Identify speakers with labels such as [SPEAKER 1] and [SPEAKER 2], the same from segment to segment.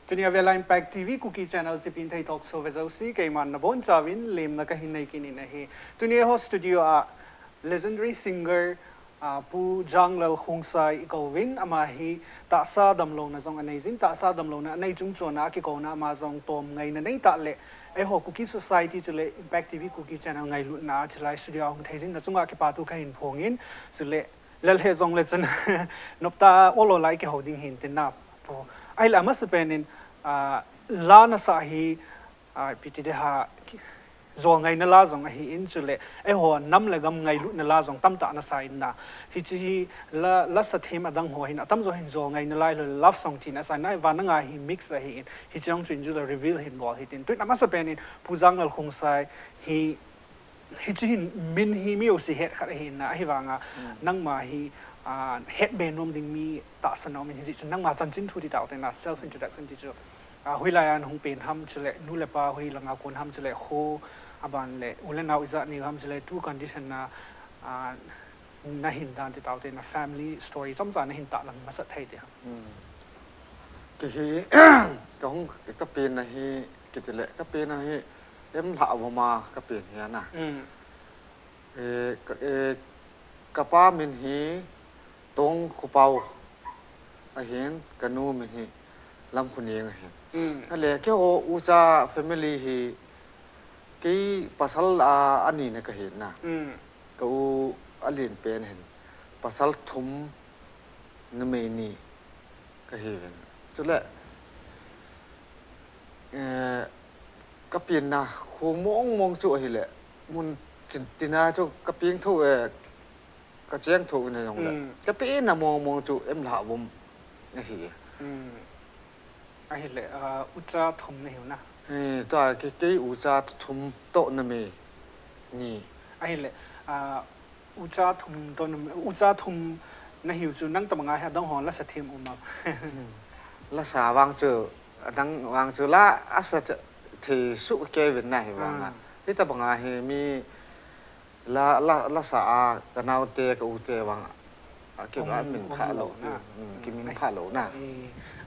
[SPEAKER 1] จุนี่เวลา Impact TV Cookie Channel จะเป็นไทยทอล์กโชว์เวลซีกันมันนับวันจาวินเลมนักหินในกินนะฮีจุนี่ host studio legendary singer ผู้จังเลวคงใส่กวินอามาฮีตาซาดำลงนะจงอันนี้จินตาซาดำลงนะในจุงส่วนนักกิโกนะมาจงตอมไงนะในตาเล่Cookie Society จุเลย Impact TV Cookie Channel ไงลุนะจุเลยสตูดิโอของไทยจินนะจงอาคิปาตุกันหินพงอินจุเลยเล่เฮจงเลจันนบตาโอโลไลค์เขาดิ้งหินตินับไอ้ละมัสเป็นลานาสาฮีพิธีเดฮะจงไงนั่นลาจงฮีอินจุเลยหัวน้ำเลยกำไงลุนั่นลาจงตั้มตานาสายนะฮิจีละสัตย์มาดังหัวหินตั้มจงหินจงไงนั่นลายเลย love song ที่นาสายนั่นวันนั้นฮี mix เลยฮินฮิจงจุนจุเลย reveal หินบอลฮิตินตุยน้ำมัสเป็นผู้จังเลยคงใส่ฮิจีมินฮีมิโอสิเฮดขัดหินนะฮิวังนั่งมาฮีเฮดเบนรวมดิ้งมีตาสนอมินฮิจินั่งมาจันจินทุติดาวแต่น่ะ self introduction ที่จุหุยลายันหงเป็นทำเฉลยนู่นเลยป่าหุยหลังอาคนทำเฉลยโคอาบันเลยอุเลนเอาอิจานี่ทำเฉลยtwo conditionนะน่าหินดานที่ดาวแต่น่ะ family story จำจานน่าหินตาหลังมาสัตย์ไทยเดียว
[SPEAKER 2] ก็คือก็คงก็เป็นนะฮีกิจเลยก็เป็นนะฮีเอ็มถามมาก็เป็นเฮียนะกระป้ามินฮีตรงขุเปาเห็นกันนู่มินฮีลำคนเองเห็นนั่นแหละแค่อุจา family ฮีกี่ภาษาอันนี้เนี่ยก็เห็นนะก็อันเรียนเป็นเห็นภาษาทุ่มนั่นไม่นี่ก็เห็นสุดแล้วก็เปลี่ยนนะคงมองจุ๋ยแหละมันจินตินาจุก็เปลี่ยนถูกก็แจ้งถูกในตรงนั้นก็เปลี่ยนนะมองจุเอ็มหลาบุมนี่สิ
[SPEAKER 1] ไอ้เลยอุจจาทุ่มนี่นะ
[SPEAKER 2] ตัวกี่อุจจาทุ่มโตนั่นมีนี่
[SPEAKER 1] ไอ้เลยอุจจาทุ่มโตนั่นอุจจาทุ่มนั่นหิวจุนั่งตะมังไงฮะต้องหอนละสัตย์เทียมมา
[SPEAKER 2] ละสาวางเจอดังวางเจอละอาศัยที่สุเกวินไหนวางที่ตะบังไงมีละสากันเอาเตะกับอุเตวางเกี่ยวกับมินพาโลนะกิมินพาโลนะ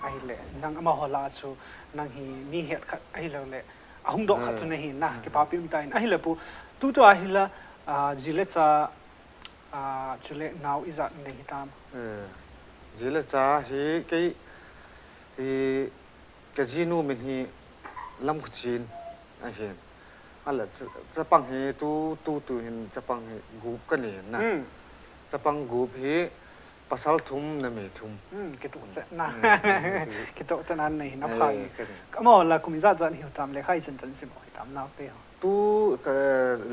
[SPEAKER 1] ไอ้เลยนั่งมาหัวลาชูนั่งฮีมีเหตุไอ้เลยเลยหุ่งดอกขัดจนเห็นนะกี่ป้าพิมพ์ตายไอ้เลยปุ๊ตู้ตัวไอ้ละจิเลจ้าจิเลนาวอิจัดในหิตาม
[SPEAKER 2] จิเลจ้าฮีกจีนูมินฮีลำขุจินไอ้เห็นอะไรจะปังฮีตู้เห็นจะปังฮีกูบกันเห็นนะจะปังกูบฮีภาษาทุ่มนั่นไม่ทุ่ม
[SPEAKER 1] กิตุจะนะกิตุจะนั้นในนับไปก็มองละคุมิจัดจันหิวตามเลขาจันสิบหกตามนับไป
[SPEAKER 2] ตู้ก็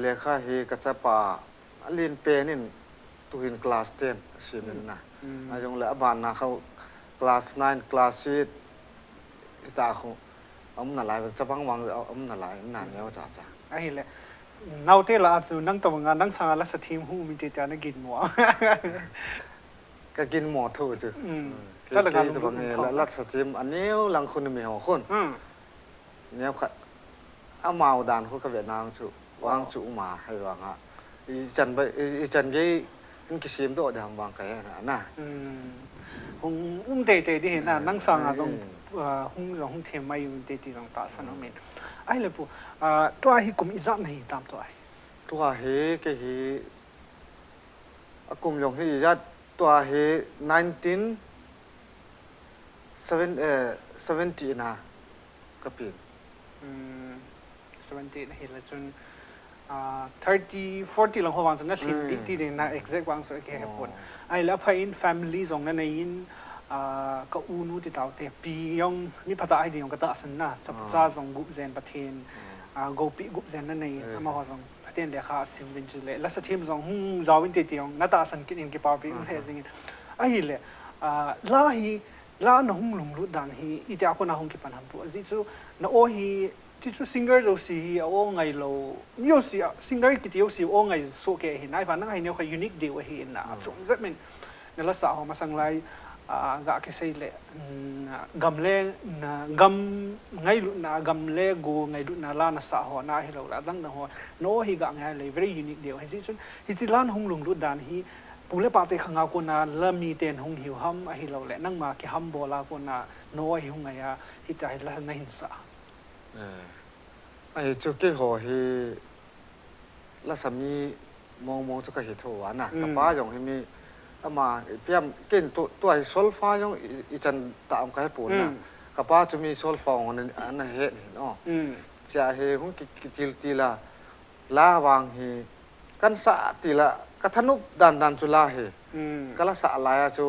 [SPEAKER 2] เลขาฮีก็จะป่าเรียนเป็นนี่ตู้เห็นคลาส10สิมันนะอาจงเลยบ้านนะเขาคลาส9คลาส10ตาเขานั่นแหละจะปังวางนั่นแหละนั่นเนี่ยจ้า
[SPEAKER 1] ไอ้เละนาวเทล่าจูนั่งตะวันงานนั่งสังละสทีมหูมีเจจานักกินหมู
[SPEAKER 2] ก็กินหมูถูกจ้ะก็เลยตะวันเนี่ยละสทีมอันนี้หลังคนมีหัวคนเนี่ยค่ะเอามาดานเขาก็เวียดนามจู่วางจู่มาให้วางอ่ะอีจันยี่นี่กิซิมตัวเดียววางไก่นะ
[SPEAKER 1] คงเตะที่เห็นน่ะนั่งสังอ่ะจงหุ่งเทียมไม่อยู่เตะที่ตรงตาสนามเมนไอ้เลยปุ๊ตัวไอ้กุมอิจัดไม่ตามตัวไอ้
[SPEAKER 2] ตัวเฮก็เฮกุมยงเฮอิจัดตัวเฮ1970นะก็เปลี่ยน
[SPEAKER 1] 70เห็นแล้วจน30 40หลังหัววางจนนั่นที่เด่นนะ exact วางสุดแค่ผลไอ้แล้วพายอิน family สองนั่นในอินก็อูนูติดเอาแต่ปียองมีพัฒนาไอเดียของกระตัสันนะจับจ้าส่งกุบเซนประเทศโกปีกุบเซนนั่นเองมาหัวส่งประเทศเลขาสิมวินจุเล่และสทีมส่งจาวินเตียงนัตาสันกินอินกิปาปีมันเฮซิงไอ้เล่ลาหนุ่มลุงลุดานฮีอีที่อาคนน่าหงกิปันหันปุ๊จิจูน่าโอฮีจิจูซิงเกิลเราสิโอ้ไงเรามีโอสิซิงเกิลกิติโอสิโอ้ไงโซเกหินไอ้ฝันนั่งไงเนี่ยเขายูนิคดีกว่าหินนะจงจะเป็นในลักษณะของมาสังไลกะคิดเลยกำเล่กำไงลุนะกำเล่กูไงลุนะลานะสะหัวน่าให้เราละตั้งแต่หัวโน้ฮีกะไงเลย very unique เดียวให้ซิจุนฮิจิลานหงลุงลุดานฮี ปูเลปาเตขังเอาคนน่ะละมีเตียนหงหิวห้ำไอ้เราแหละนั่งมาแค่ห้ำโบราณคนน่ะน้อยหงไงอะที่ใจละในหินสา
[SPEAKER 2] ไอ้จุกเกี่ยวกับละสามีมองจุกเกี่ยวกับวันน่ะกับป้าอย่างที่มีมาเพียงกินตัวไอ้โซลฟ้าอย่างอีจันตามกันให้ปูนน่ะกับป้าจะมีโซลฟ้าอันนั้นเห็นเนาะจะเห็นของกิจละลาวางเฮกันสะติละกระทนุบดันจุลาเฮก็ละสะลายจู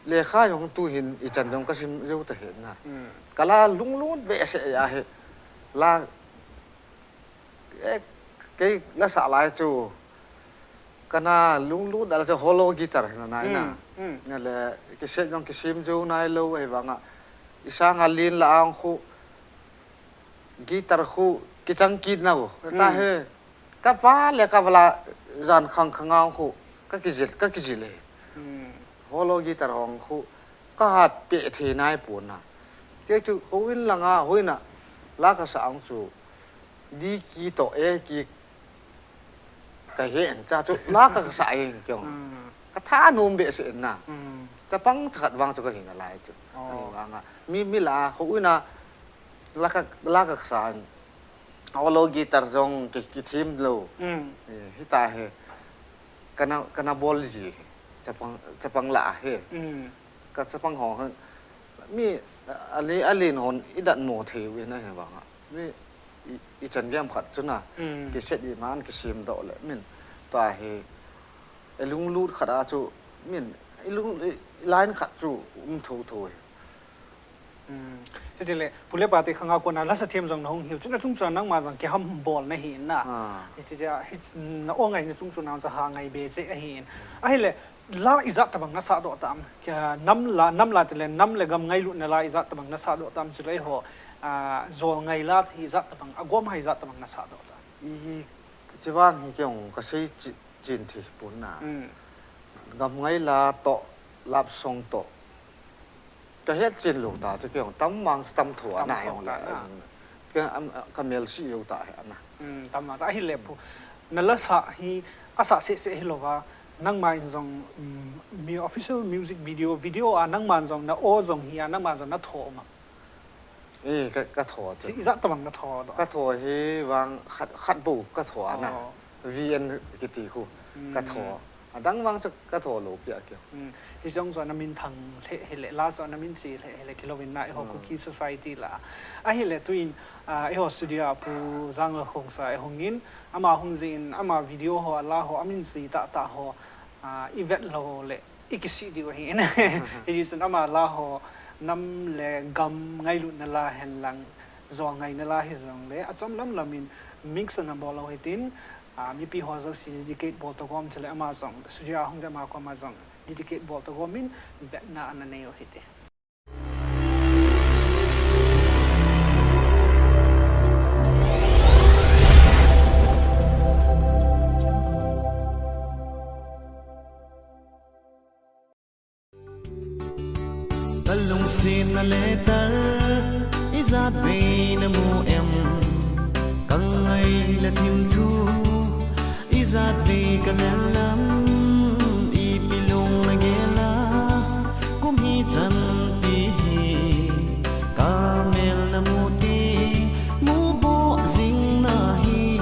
[SPEAKER 2] เลขาอย่างตู้หินอีจันยองก็ชิมเร็วแต่เห็นนะก็ละลุงเบะเสียเฮละcáiละสะลายจูก็น่าลุงอะไรจะโฮโลกีตาร์นั่นน่ะนี่แหละกิเซยองกิซิมจูนายโลไอ้บางอ่ะอิสางาลินละอังคูกีตาร์คูกิจังกีน่าโอ้ตาเฮก็ฟ้าเลยก็เวลาจานขังเอาคูก็กิจิเลยโฮโลกีตาร์ของคูก็หัดเปะเทนายปูนน่ะเจ้าจูโอวินละงาโหยน่ะลากษาอังจูดีกีโตกีก็เห็นจ้าจุลากษาเองจังก็ท่านุ่มเบสเอ็นน่ะจะปังจัดวางจุก็เห็นอะไรจุวางอ่ะมีลาโหยน่ะลากษาเอาโลกีตาร์จงกิทีมโลฮิตาเฮกันนาบอลจีจะปังละเฮก็จะปังหองมีอันนี้หอนอีดันโมเทวินะเห็นบ้างอ่ะมีอีจันเยี่ยมขัดจุน่ะกิเสดีมันกิชิมดอกเลยมินตาเฮไอ้ลุงลูดขัดอาจูมินไอ้ลุงไลน์ขัดจูถู
[SPEAKER 1] จริงๆเลยผู้เล่นปาร์ตี้ข้างเอาคนนั้นลักษณะเทียมจังน้องหิวจนกระทั่งส่วนนั่งมาจังแกห้ามบอลในหินน่ะจริงๆน้าอ้วงไงในจุ่มส่วนน้ำจะหาไงเบสไอหินไอ้เลยลาอิจัตตบังนัสสะดอตามแกน้ำลาตะเลน้ำเลยกำไงลุนลาอิจัตตบังนัสสะดอตามจุดเลยหัวโจไงลาที่อิจัตตบังอากวมให้อิจัตตบังนัสสะดอตาม
[SPEAKER 2] จีว่างเกี่ยวกับสิ่งจินที่ปุ่นน่ะกำไงลาโตลับทรงโตก็เฮ็ดจินลูกตาจะเกี่ยวตั้มมังตั้มถั่วหน้าอย่างไรก็ก็เมลซี่ลูกตาอันน่ะ
[SPEAKER 1] ตั้มมาแต่ไอ้เล็บนั่นละสะฮีอาสะเสะโลกานั่งมาจงมี official music video นั่งมาจงน่ะโอ้จงฮีนั่งมาจงน่ะถั่วมา
[SPEAKER 2] ก็ถั่ว
[SPEAKER 1] สิอิจัตตบังน่ะถั่ว
[SPEAKER 2] ก็ถั่วฮีวางขัดบุกก็ถั่วน่ะ VN กิติคูก็ถั่วดังวางจะก็ถั่วลูกเปียกเกี่ยว
[SPEAKER 1] ที่จงส่วนน้ำมินทังเฮเลลาส่วนน้ำมินซีเฮเลกิโลวินน่ะไอ้หัวคุกกี้ society ละไอ้เฮเลตุยนไอ้หัวสตูดิโอผู้จังหงสายหงยินอามาหงจินอามาวิดีโอหัวลาหัวอามินซีตาหัวอีเวนต์โลเลอีกสิ่งเดียวเห็นที่ดิฉันอามาลาหัวน้ำเลกำไงลุนลาเฮลังจวงไงนลาเฮจงเลอาจำลำมินมิกซ์น้ำบอลเราเห็นมีปีหัวจะสิดิเกตบอลตะกอมเฉลยอามาจงสตูดิโอหงจะมาความมาจงdedicate ball to gomin bet na ananayo hite
[SPEAKER 3] talung sin na letter izat be na mu em kang ngai la thim thu izat be kanalam chân đi camel na muti mu bo zing na hi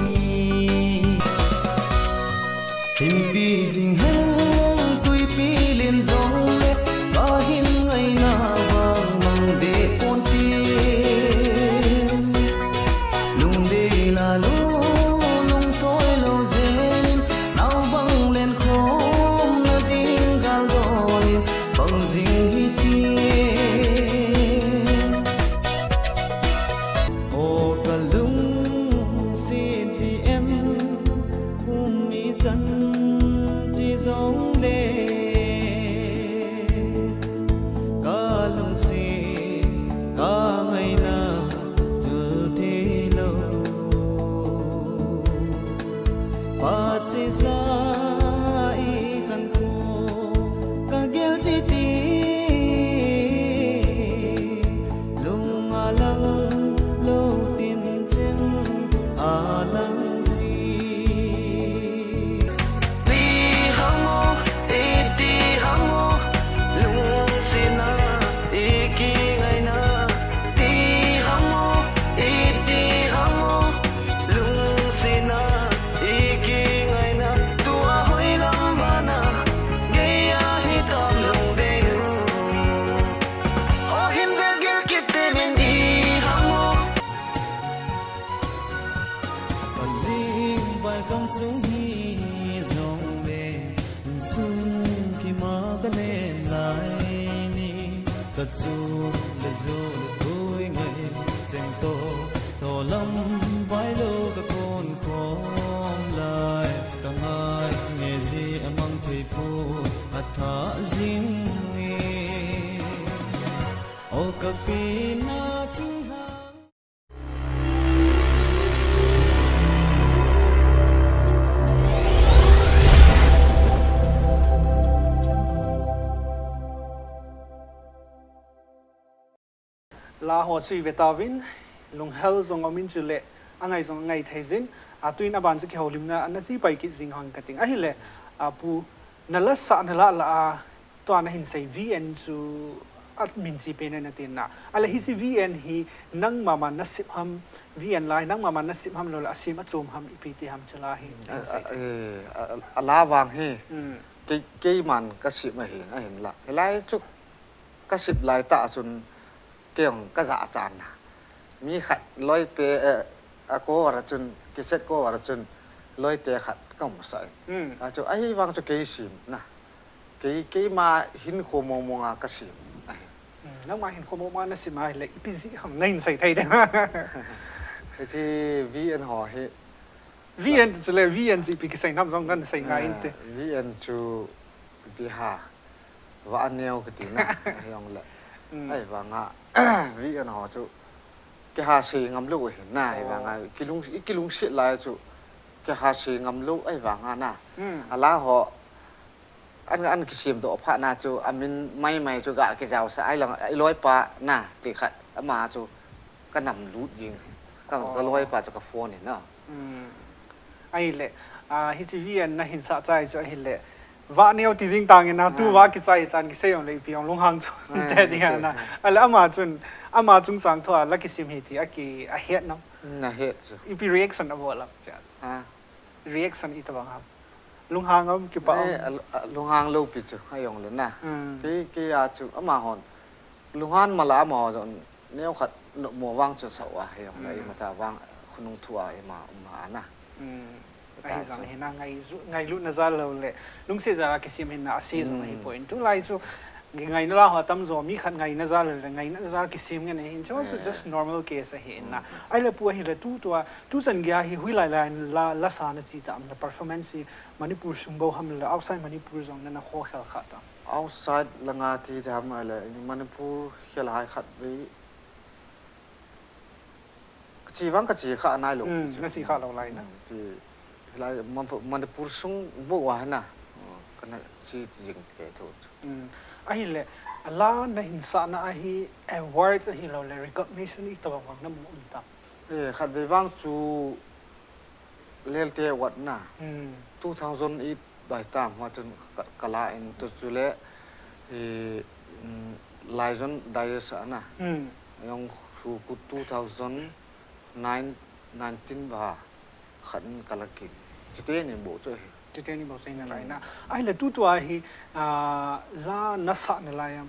[SPEAKER 3] tim pi zing hen tui pi lên zong le ba hin ngai na wang mang de pon ti lung de la lo lung toi lo zen nau bang ka chu le zo le tui ngai cheng to to lam vai lo ka kon khom lai ka ngai nge zi amang thui pu atha jing nge o ka pi na thing hang
[SPEAKER 1] la ho chui vetavin lung hel zong amin chule angai zong ngai theizin atuin aban chi kholimna anachi pai ki jing hang kating a hile apu nala sa nala la to ana hin sei vn chu at min chi pe na tin na ala hi si vn hi nang mama nasip ham vn lai nang mama nasip ham lo la sim achum ham ipiti ham chala hi
[SPEAKER 2] ala wang he cái màn cái xịt mà hiện là cái lái chút cái xịt lái tạ xuân kiểu cái dạ sàn à mi khát lôi pe cố vào xuân cái set cố vào xuân lôi pe khát không sợi chỗ ấy vang chỗ cái xịt nè cái mà hin khô mông mông à cái xịt
[SPEAKER 1] nang ma hin ko mo ma na si mai le ipisi ham nain sai thai de
[SPEAKER 2] cái chi VN họ he
[SPEAKER 1] vn chule vn chi pi ki sai nam zong nan sai ngai inte
[SPEAKER 2] VN chu Bihar và anh neo cái tiếng này형 lại ấy và ngã VN họ chu cái hà sĩ ngắm lũ ấy này và ngã cái lung xịt lại chu cái hà sĩ ngắm lũ ấy và ngã nè lá họ anh cái xiêm độ phá na chu anh mình may chu gạ cái giàu sai là ấy lối pa nè thì khát mà chu cái nằm lút gì cái lối pa chu cái phone này nó
[SPEAKER 1] ai le hi chi vn na hin sa chai cho hi le wa neo ti jing tang na tu wa ki chai tan ki se yong le piong long hang chu te dia na ala ama chung sang tho la ki sim hi ti a ki a het no
[SPEAKER 2] na het chu
[SPEAKER 1] ipi reaction abo la cha reaction i tawang ham lung hang am ki pa
[SPEAKER 2] lung hang lâu pi chu hay yong le na cái chu ama hon lung han mà lá mò rồi nếu khát mùa vang chu sầu hay yong le mà cha vang khunung thua mà na
[SPEAKER 1] ai rằng hiện nay ngày lúc na ra lâu lệ lúc xưa ra cái sim hiện na xí rồi này point tu lại số ngày nó là họ tâm rồi mi khát ngày na ra là ngày na ra cái sim cái này cho just normal case hiện na ai là bùa hiện là tu dân gia hi hui lại là sa na chỉ tạm là performance Manipur sung bao ham là outside Manipur zong na khó khăn khát
[SPEAKER 2] outside là ngã thì tham là Manipur khá là hay khát với chỉ vắng cái chỉ khá nai lục
[SPEAKER 1] nó chỉ khá lâu lại nè
[SPEAKER 2] thì là Manipur sung bộ hòa nè cái này chỉ dừng cái thôi
[SPEAKER 1] ai là la na hinsa na ai award hi lo le recognition i to wang na mo ta
[SPEAKER 2] khát với vang chu lên thế vật nè 2008 bài tam mà chân cả lại in tôi chú lệ thì lại dân đại xã nè trong khu 2019 và khẩn cả là kỹ chỉ thế nên bộ chơi
[SPEAKER 1] chỉ thế nên bộ chơi này na ai là tu tua hi la nasa na lai am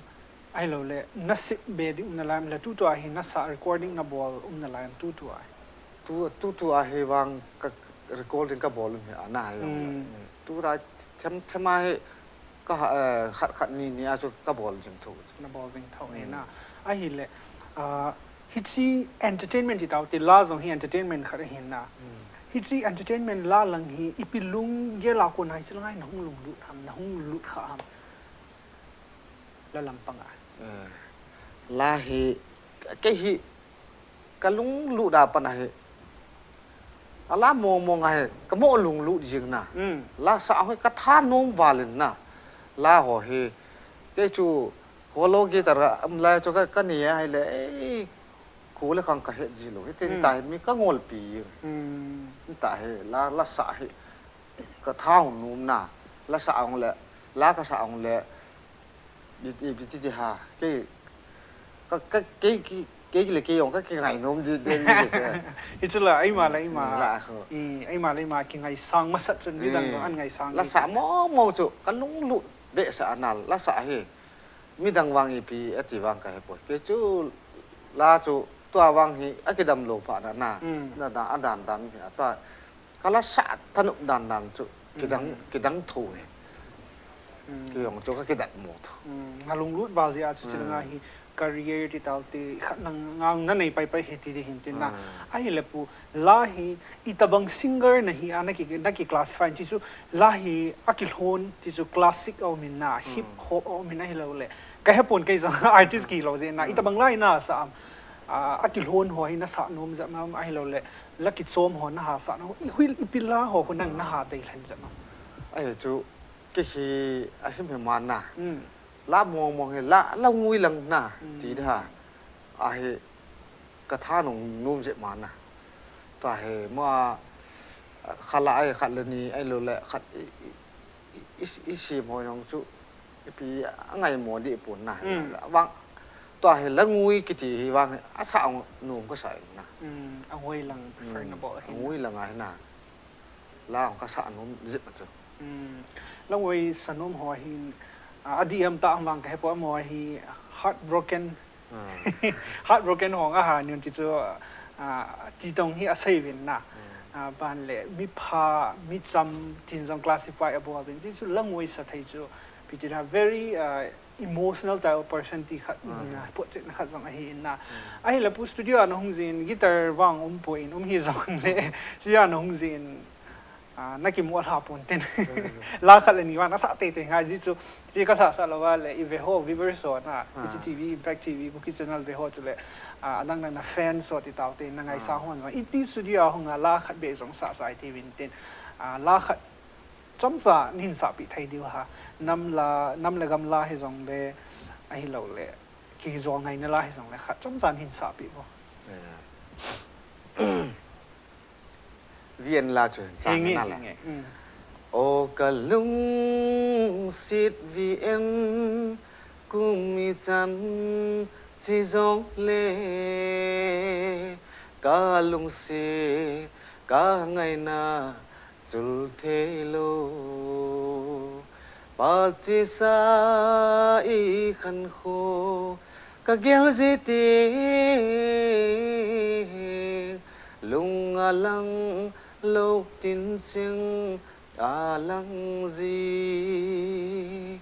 [SPEAKER 1] ai lo le nasip be di na lai là tu tua hi nasa recording na ball na lai am tu
[SPEAKER 2] tua hi vang các recording các ball hi ana hi tu ra thêm mai có khát ni aso các ball jing thu
[SPEAKER 1] na ball jing thu na ai hi le hi chi entertainment ti tao ti la zong hi entertainment khát hi na hi chi entertainment la lang hi ipilung ye la ko nai chlai na hung lung lut ham na hung lut kha ham la lampang
[SPEAKER 2] la hi cái hi cái lung lut da pa na hi ala mo ngai ka mo lung lut jing na la sa hoi ka tha nom walin na la ho hi cái chu holo ge tar am la cho ka ni ai le cú là không có hết gì luôn, thế tại mi có ngồi bì, tại là sợ hết, cái thao nôm na, là sợ ông lệ, là cái sợ ông lệ, đi ha, cái là cái ông cái ngày nôm đi đi thế,
[SPEAKER 1] ít là ấy mà lấy mà cái ngày sang mất chân đi đằng ăn ngày sang,
[SPEAKER 2] là sợ mò chỗ, cái lúng lụt bệ sợ nào, là sợ hết, mi đằng vang ipi, chỉ vang cái bồi, cái chỗ là chỗตัววังฮีไอ้กิดำโลภะนั่นน่ะนั่นอันดันตัวก็ละสะทนุดันจุกิดังถู คือยองจูก็กิดัดหมด
[SPEAKER 1] งาลุงรูดบาซีอาจุดงาฮี career ti tauti nang nanay pay hiti di hintin na ay lepu lahi itabang singer na hi naki classify tisu lahi akilhon tisu classic o minna hip hop o minna hilole kay hapon kay sa artist ki lo na itabang lai na sa akilhon ho hi na sa nom za ma ay hilole lakit som ho na ha sa no huil ipila ho nang na ha dai lan za no
[SPEAKER 2] ay chu ki hi asim he man na la mong he la ngui lang na ti da a he ka tha nong num je man na ta he ma khala ai khat le ni ai lo le khat i si mo yong chu pi ngai mo di pun na wang ta he la ngui ki ti wang a sa num ko sai na
[SPEAKER 1] a ngui lang prefer na bo he
[SPEAKER 2] ngui lang ai na la ka sa num je ma chu
[SPEAKER 1] la ngui sanom ho hin adiam ta amang kai po mo hi heartbroken heartbroken hong a ha nyun ti chu ti tong hi a sei win na ban le mi pha mi cham tin jong classify abo bin ti chu langwei sa thai chu pi ti ha very emotional type of person ti khat na po che na khat jong a hi na ai la pu studio na hong jin guitar wang po in hi jong le sia na hong jin naki mo la pon ten la khat le ni wa na sa te te nga ji chu ji ka sa la wa le i ve ho viver so na CCTV Impact TV bu ki channel ve ho chu le anang na fan so ti taw te na ngai sa hon wa i ti studio hong la khat be jong sa sai ti win ten la khat chom cha nin sa pi thai diu ha nam la gam la he jong le ai lo le ki zo ngai na la he jong le khat chom cha nin sa pi bo
[SPEAKER 2] viên la chuyện sang na la o ka lung sit vien kum mi chan chi jong le ka lung si ka ngai na zul the lo pa chi sa i khan kho ka gel ji ti lung alang lâu tin sinh lăng gì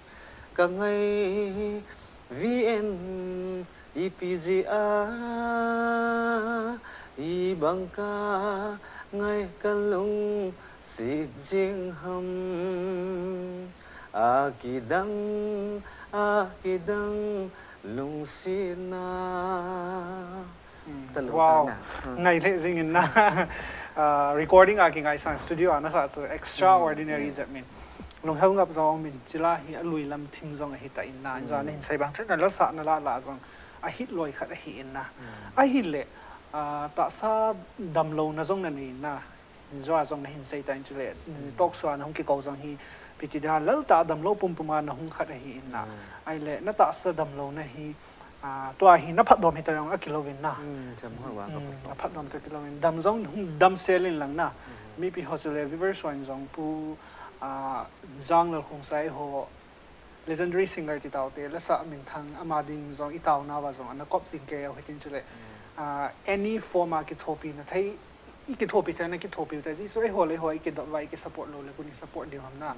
[SPEAKER 2] cả ngày vn ipga i bang ca ngày cả lung xịt riêng hầm kỳ đăng lung xin na
[SPEAKER 1] wow ngày lệ ding na recording aking ai sang studio na sa so extraordinary that mean long hang up zong min chila hi lui lam thim zong hi ta in na za nin sai bang chen na la sa na la zong a hit loi khat a hi in na a hi le ta sa dam lo na zong na ni na zo zong na hin sai ta in chule tok swa na hong ki ko zong hi piti da lal ta dam lo pum puma na hong khat a hi in na ai le na ta sa dam lo na hiตัวหินนับพัดดอมหิตรองกิโลวินนะ
[SPEAKER 2] จำหัวว่า
[SPEAKER 1] นับพัดดอมกิโลวินดำซองดำเซลินหลังนะมีปีหัวจุเลวิเวอร์สวนซองปูจางเลคงไซโฮ legendary singer ที่ตาวเตและสะมินทางอามาดิงซองอีตาวนาวาซองอันนั้นก็สิ่งเกี่ยวกับที่จุเลany form กิโทปีนะที่อีกิโทปีแต่นั่นกิโทปีแต่ที่สุดไอ้หัวเลยหัวอีกิดไว้อีกิ support โลเลยคุณอี support เดียวหันนะ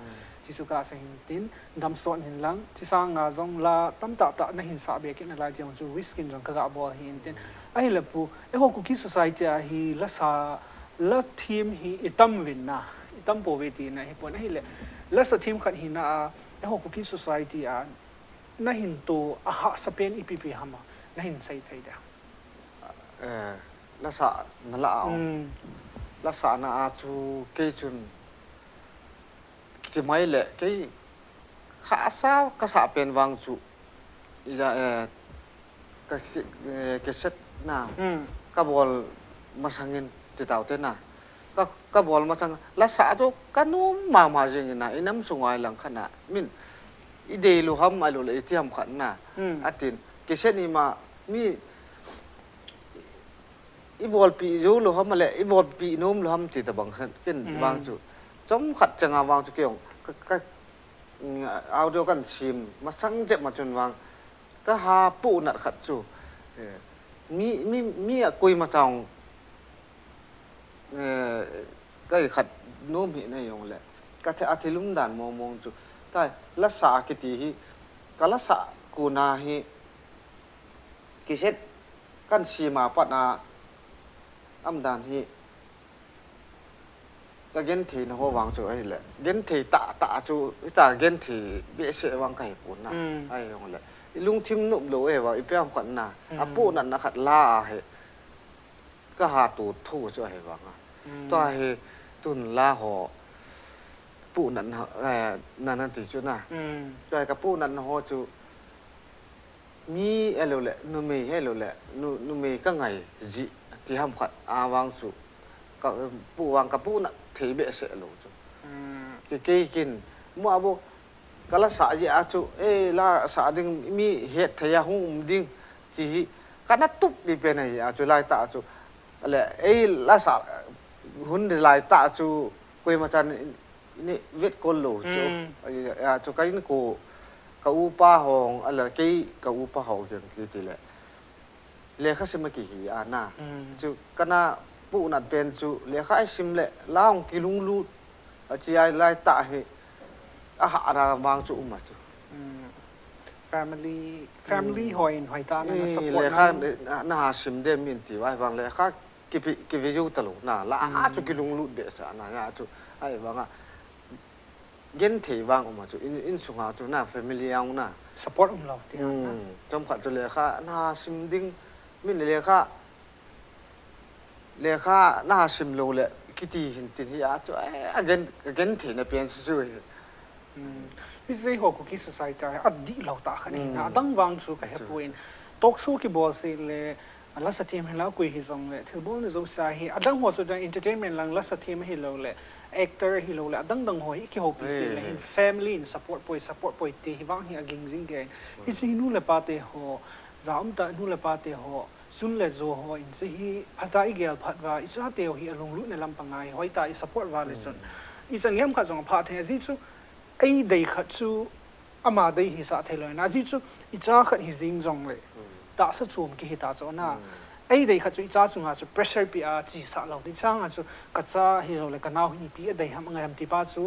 [SPEAKER 1] ที่สุดก็สิ่งตินดำสวนหินหลังที่สร้างงาจงละตั้มตะนั่นหินสาเบียกินอะไรที่มันจะวิสกินจงกระบอกหินตินไอ้เล็บปูไอ้หัวคุกกี้ society ฮีละสาละทีมฮีอิตัมวินนะอิตัมโปเวตีนะฮิปนไอ้เล็บละสทีมขัดหินนะไอ้หัวคุกกี้ society นั่นหินตัวหาสเปนอีพีพีฮามานั่นหินใส่ไทยเดียว
[SPEAKER 2] la sa na la ao la sa na a chu ke chun ki mai le ke kha sa ka sa pen wang chu ya ka ke set na ka bol masangin ti tau te na ka bol masang la sa chu kanum ma jing na inam sungai lang khana min ide lu ham alu le ti ham khan na atin ke set ni ma mi i bol pi zo lo ham le i bol pi nom lo ham ti ta bang khan ken wang chu chom khat changa wang chu kyong ka audio kan sim ma sang je ma chun wang ka ha pu nat khat chu mi a koi ma chang ka khat nom hi na yong le ka the athilum dan mong chu แต่ละสากิติฮิกะละสะกูนาฮิกิเซตกันสีมาปัดนาอัมดานฮิก็เกนทีนะหัววางจูไอ้แหละเกนทีตาจูตาเกนทีเบี้ยเสวางไก่ปุ่นนะไอ้ยังแหละลุงทิมนุบโลเอว่าอีเปียมขวัญนะอาปูนั่นนะขัดล่าเหก็หาตูดทู่ช่วยให้วางอ่ะตัวเหตุนล่าหอปูนั่นนั่นติจุนะตัวกับปูนั่นหอจูมีอะไรแหละนูมีให้เลยแหละนูมีก็ไงจีที่ห้ามขัดอาวางจูก็ปูวางกับปูนั่นถือเบี้ยเสโลจูที่เกี่ยกินมัวบุกะละสะยาจูละสะดึงมีเฮ็ดทะยาหุมดึงจีกันนัตุบมีเป็นไงอาจูลายตาจูอะไรละสะหุ่นลายตาจูกุยมาจันนี่เวทกอลโลจูจูกันนี่กูกะอูป้าหองอะไรกี่กะอูป้าหองจังกี่ทีแหละเลขาสิมากี่อาน่าจูกันน่ะปูนัดเป็นจูเลขาไอซิมเละล่างกิลุงลูจีไอลายตาเฮอาหารบางจุมาจุ
[SPEAKER 1] family หอยตานั่นสปอร์ต
[SPEAKER 2] เลยค่ะน่าชิมเดมินตีไว้บางเลยค่ะกิวิจูตลกน่ะละจุกิลุงลุดเบสน่ะจุไอ้บางอ่ะเย็นถีบางออกมาจุอินสุงาจุน่ะ family ยังน่ะ
[SPEAKER 1] support เราที่
[SPEAKER 2] จำขัดจุเลยค่ะน่าชิมดิ้งมินเลยค่ะน่าชิมโลเลยคิดที่เห็นที่จุเย็นถีเนี่ยเป็นสุด
[SPEAKER 1] ที่สิหัวกุกิสไซต์อัดดีเราตาขนาดนั้นดังวางสุกให้พูดตกสู้กี่บอลสิเลยลักษณะที่มันแล้วกุยฮิซงเลยถือบอลในโซซาฮีดังหัวสุดใน entertainment ลังลักษณะที่มันฮิโลเลย actor ฮิโลเลยดังหัวอีกกี่หกปีสิเลย family support boy ตีฮิวางฮิอากิงซิงเกย์ฮิสินูเลปาเตหัวจะอุ้มตานูเลปาเตหัวสุนเลโซหัวอินสิฮิพัฒนาอีกอย่างพัฒนาอิจฉาเตหัวฮิอารมณ์ลุในลำพังไงหอยตาอี support ว่าเลยจนอิจฉาเงี้ยมขัดจงพัฒนาจิตสุไอ้เด็กขัดซูอามาได้ฮิสาเทเลยนะจิตซูอิจ้าขัดฮิซิงจงเลยตาสัจวมกิฮิตาจงนะไอ้เด็กขัดซูอิจ้าจงหาซู pressure ปีอาจีสาเราดิช่างหาซูกัจจาฮิเราเลยกันเอาฮิปีเด็กทำงานที่ป้าซู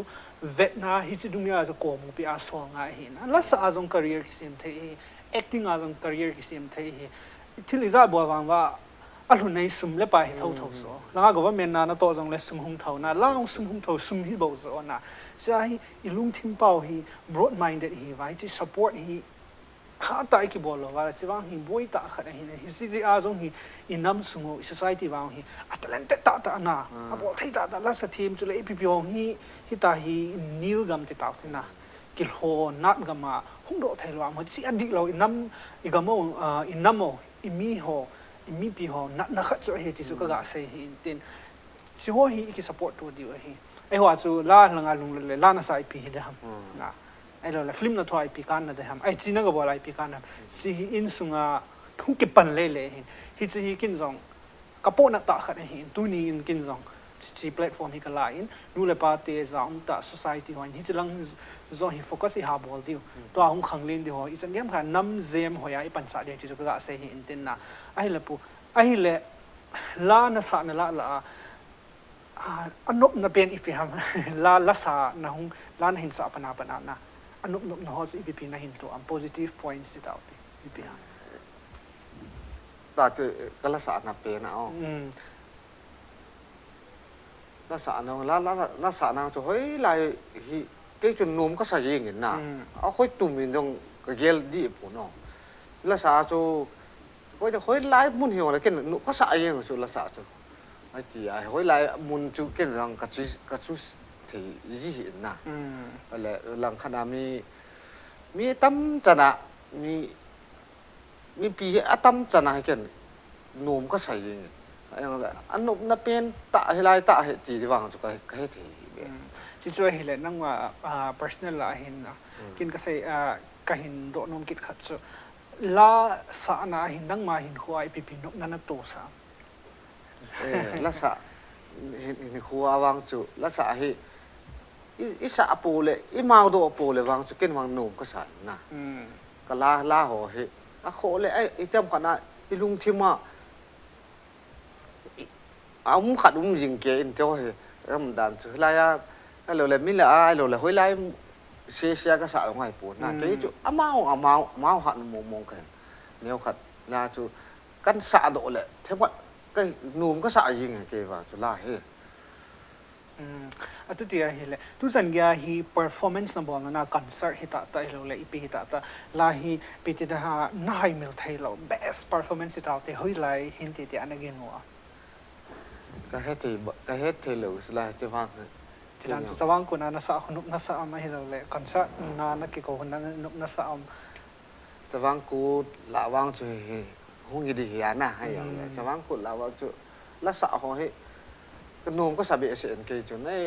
[SPEAKER 1] เวทนาฮิจิดุมยาซูโกมุปีอาสวงไงฮินะลักษณะจง career กิสิมเทฮี acting จง career กิสิมเทฮีที่ลิซ่าบัววังว่าอรุณในสุมเล็บไปเท่าโซแล้วก็ว่าเมนนาโตจงเลสุมหุงเท่านะล่างสุมหุงเท่าสุมฮิบโซนะใช่อีลุงทิมเป้าฮี broad minded ฮีไว้ที่ support ฮีหาตาอีกบอลว่าจะว่างฮีบ่อยตาขนาดฮีซิซิอาจงฮีอินำสุง society ว่างฮีอัตแลนเตตานะอ่ะบอกที่ตาลักษณะทีมจุเลยอีพีองฮีตาฮีนิลกัมติตาที่นะกิลโฮนัดกัมมาหุ่งโดไทยว่ามันสิอดีเราอินำอีกามงอินำโมอิมีโฮอิมีปีโฮนักขัดจุเฮติสุกกะเซฮีอินตินชิโฮฮีอีก support ตัวเดียวฮีไอ้หัวจูล่าหลังลุงเลยล่านาสายปีเดียมนะไอ้เราเลยฟิล์มนาทัวร์ไอปีกันนะเดียมไอ้จีน่าก็บอกไอปีกันนะซีอินสุงาคุ้งเก็บปันเล่ฮิจีกินซองกระโปงนักตาขัดเห็นตัวนี้กินซองจีแพลตฟอร์มฮิกลายนูเลปาเตซาอุตา society หัวฮิจิลังซองฮิโฟกัสฮิฮาบอลดิวตัวหุ่งขังเล่นดิวอีจังเกมค่ะน้ำเซมหัวยาไอ้ปัญชาเดียที่จะก็เสียหินตินนะไอ้เล่ปูไอ้เล่ล่านาสานะละอันนบนับเป็นอีพีฮัมลาลักษณะนะฮงลานหินสาปนาปนานะอันนบนะฮอสอีพีนะหินตัวอัน positive points ที่ดาวที่อีพีฮัม
[SPEAKER 2] ตาจะก็ลักษณะนับเป็นนะอ๋อลักษณะนั้นลักษณะนั้นจะเฮ้ยลายที่เกี่ยจนนุ่มก็ใส่ยิงเห็นนะเอาค่อยตุ่มมินตรงก็เกลดีปุ่นอ๋อลักษณะจะค่อยจะค่อยลายมุนเหี่ยวอะไรกันนุ่มก็ใส่ยิงสุดลักษณะจะไอ้ที่ไอ้หอยลายมุนจุกันรังกัดซุที่ยี่หินนะอะไรหลังขนาดมีตั้มจันะมีปีตั้มจันะให้กันนุ่มก็ใส่ยังอย่างไรอันนุ่มนับเป็นตาให้ลายตาให้จีที่วางจุกให้ที่
[SPEAKER 1] ที่ช่วยเห็นเลยนั่งว่า personal ละเห็นนะกินก็ใส่ก็เห็นโดนนมกิดขัดสุลาสานะเห็นนั่งมาเห็นหัวไอปีนกนั่นตัวสาม
[SPEAKER 2] ลักษณะเห็นครัววางจุลักษณะที่อิสระปูเลยอิมาโดปูเลยวางจุกินวางหนุ่มก็ใส่นะก็ลาหัวเฮอะโคเลยไอ้เจ้าขนาดไอ้ลุงที่มาเอามุขัดมุยิงเกอินเจ้าเฮแล้วมันดันจุลายไอ้เราเลยมิละไอ้เราเลยหอยลาย เสียก็สะลงไงปูนะเกจูอ้าวหันมองกันเนี่ยขัดลาจูกันสะโดเลยเทว่าก็นุ่มก็สะยิงไงเกว่าจูลาเฮ
[SPEAKER 1] อันที่เห็นเลยทุกสัญญาฮี performance นะบอกนะคอนเสิร์ตฮิตาตาเราเลยอีพีฮิตาตาลาฮีปีที่เธอน่าให้มิลไทยเรา best performance ที่เราเตะหุยไลหินที่อันนั้นเองวะ
[SPEAKER 2] ก็เฮ็ดเทเลสลาจะฟัง
[SPEAKER 1] ที่นั่นจะว่างกูนะนัสเอานุกนัสเอามาให้เราเลยคอนเสิร์ตนานักกีฬาคนนั้นนุกนัสเอา
[SPEAKER 2] จะฟังกูละว่างจูหุ่นดีๆนะให้อย่างเลยจะว่างกูละว่างจูละสะเขาให้ก็นุ่มก็สับเอเซนเกจูนี่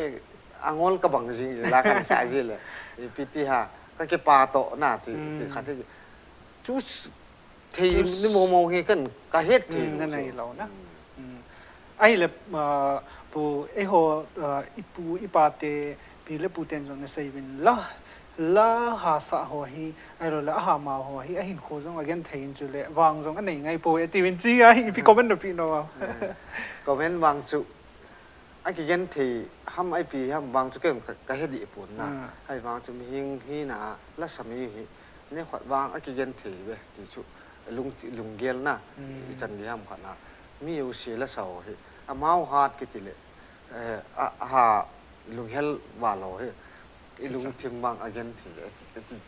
[SPEAKER 2] อ่างอลก็บังจริงละกันสายจีเลยพิธีฮะก็เก็บปลาโตน่ะที่ขัดที่จูทีนี่โมเฮกันก็เฮ็ดที
[SPEAKER 1] นั่นในเรานะไอ้เลยปูไอ้หัวอีปูอีปาเตปีเล็บปูเต็นจงในเซวินละหาสะหัวฮีไอ้เราละหามาหัวฮีไอ้หินโคจงagain เทียนจุเลวางจงอันไหนไงปูไอ้ตีวินจีไอ้พี่คอมเมนต์พี่น้อง
[SPEAKER 2] คอมเมนต์วางจุไอ้again ทีห้ามไอ้ปีห้ามวางจุเก่งก็เฮ็ดดีปุ่นนะให้วางจุมีหิงฮีนะละสามีฮีเนี่ยขวัญวางไอ้again ทีเว้ยที่จุลุงเกียนนะจันเดียมขวัญนะมีอยู่เสียละเสาฮีอามาฮาร์ดกิติเลฮาลุงเฮลวาโลเฮลุงทิมบางอาเกนที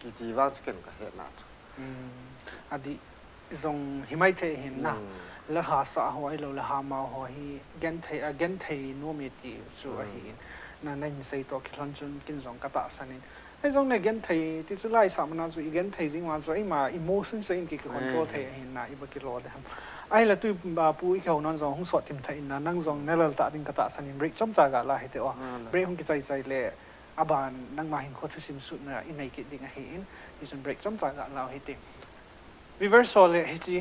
[SPEAKER 2] กิติว่าจะเก่งกับเฮน่า
[SPEAKER 1] อดีทรงหิมะเทเห็นนะแล้วหาสะหัวเราแล้วหามาหัวฮีเกนเทนัวมีตีสัวฮีนั่นนั่นใส่ตัวคิดลันจนกินทรงกระตาสันนี่ไอ้ทรงเนี่ยเกนเทที่สุดไล่สามนาสุอีเกนเทจริงวันสุไอ้มาอิโมชันสุอินกิคอนโทรลเทเห็นนะอีบักกิโลเดมไอ้ละตุยปูอีเขานั่งซองห้องสวดทิมไทยนะนั่งซองนั่นเราตัดดินกระตาสันนิบริกจอมจากอะไรเตอเบรกห้องกิใจเลยอาบานนั่งมาเห็นโคตรซิมสุดเนี่ยอินในกิดดิ่งเห็นดิฉันเบรกจอมจากเราเห็นวิเวอร์โซเลยเฮจี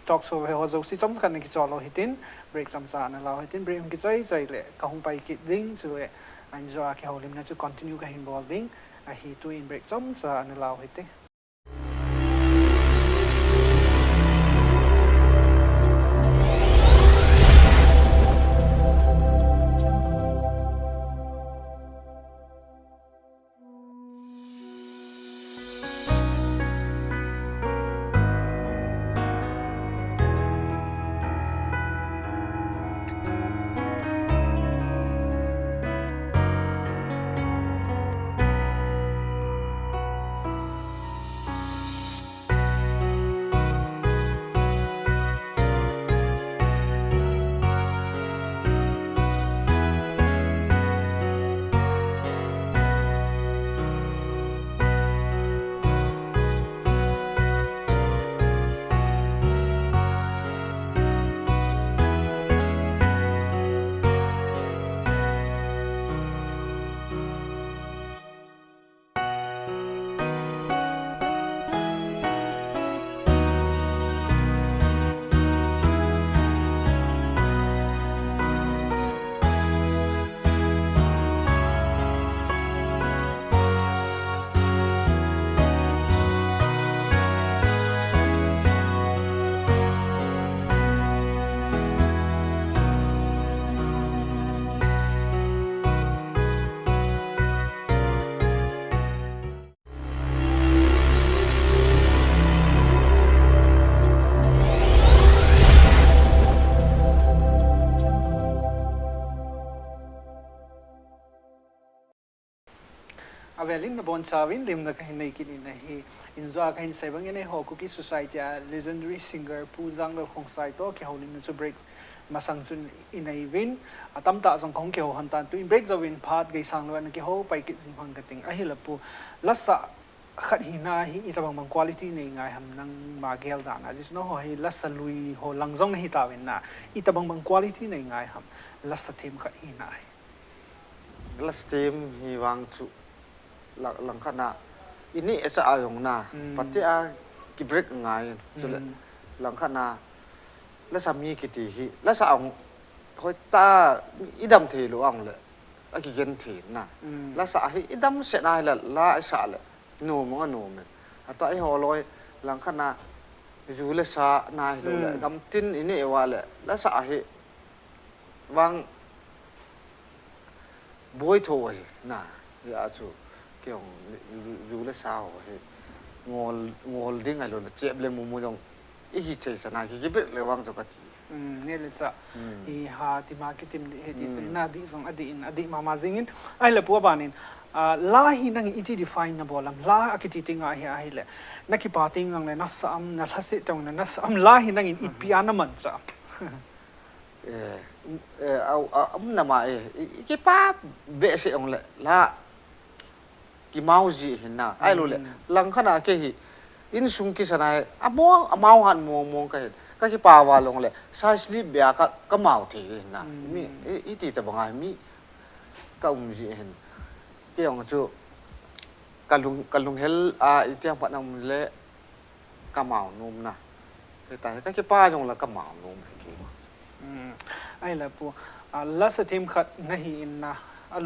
[SPEAKER 1] ทอกโซเฮโฮโซซิจอมกันในกิจเราเห็นเบรกจอมจากเราเห็นเบรกห้องกิใจเลยก็ห้องไปกิดดิ่งช่วยอันจะอาเขาลิมน่าจะ continue กับเห็นบอลดิ่งไอ้ตัวอินเบรกจอมจากเราเห็นเวลินนบอนชาวินลิมนักหินในกินในฮีอินจากันใส่บางอย่างในหอคุกิสุสัยที่legendary singer ผู้จังเราคงใส่ตัวเกี่ยวลิมนัจะเบรกมาสังสุนอินในวินตั้มตาสังของเกี่ยวหันตันตัวอินเบรกจะวินพาดไกสังแล้วนั่นเกี่ยวไปกิจสิงพังกันติงไอ้เหี้ยละปูลักษณะขัดหินาฮีอิตาบางคุณภาพในไงฮัมนังมาเกลดานะจิสโนฮอฮีลักษณะลุยฮอลังจงในฮิตาวินนะอิตาบางคุณภาพในไงฮัมลักษณะทีมขัดหินา
[SPEAKER 2] ลักษณะทีมฮีวังสุหลังขณะอินนี่เอสอาอย่างน่ะปัจจัยกิบริกง่ายสุดเลยหลังขณะแล้วสามีกิติฮีแล้วสาวคอยตาอีดำเทลุอังเลยไอ้กิเกนเทน่ะแล้วสาวฮีอีดำเสียนายละละไอ้สาวเลยโน้มก็โน้มเลยต่อไอ้หัวลอยหลังขณะอยู่เลยสาวนายเลยกำตินอินนี่ว่าเลยแล้วสาวฮีวางบวยโถยน่ะอย่าชู เกี่ยวรู้และสาวเฮงอลดิ้งไอ้โลนเจ็บเลยมุมยองอีกเฉยสนาคิดเป็นเลวังจักรจี
[SPEAKER 1] เนี่ยเลยจะอีหาที่มาคิดที่เฮติเซนาดิสงอดีมามาซิงินไอ้เละปัวบานินลาหินังอีที่ define นะบอลัมลาอคิดติงไอ้เละนักกีฬาติงงังเลยนัสอัมนัทสิตรงนั้นนัสอัมลาหินังอีพิอานามันจ้ะ
[SPEAKER 2] เอานามากี่ป้าเบสองเลยละกี่มาจีเห็นนะไอ้รู้เลยหลังขณะเกี่ยอินสุงกิสนายมาวหันมองกันเห็นก็กี่ป้าวาลงเลยซาสลีเบียก็มาทีเห็นนะมีอีตีแต่บางไงมีก็จีเห็นเกี่ยงจู่กันลุงเฮลอีที่พัดนำเลยก็มานุ่มนะแต่ก็กี่ป้าจงละก็มานุ่ม
[SPEAKER 1] ไอ้เละปัวลัสทีมขัดนั่นอินนะ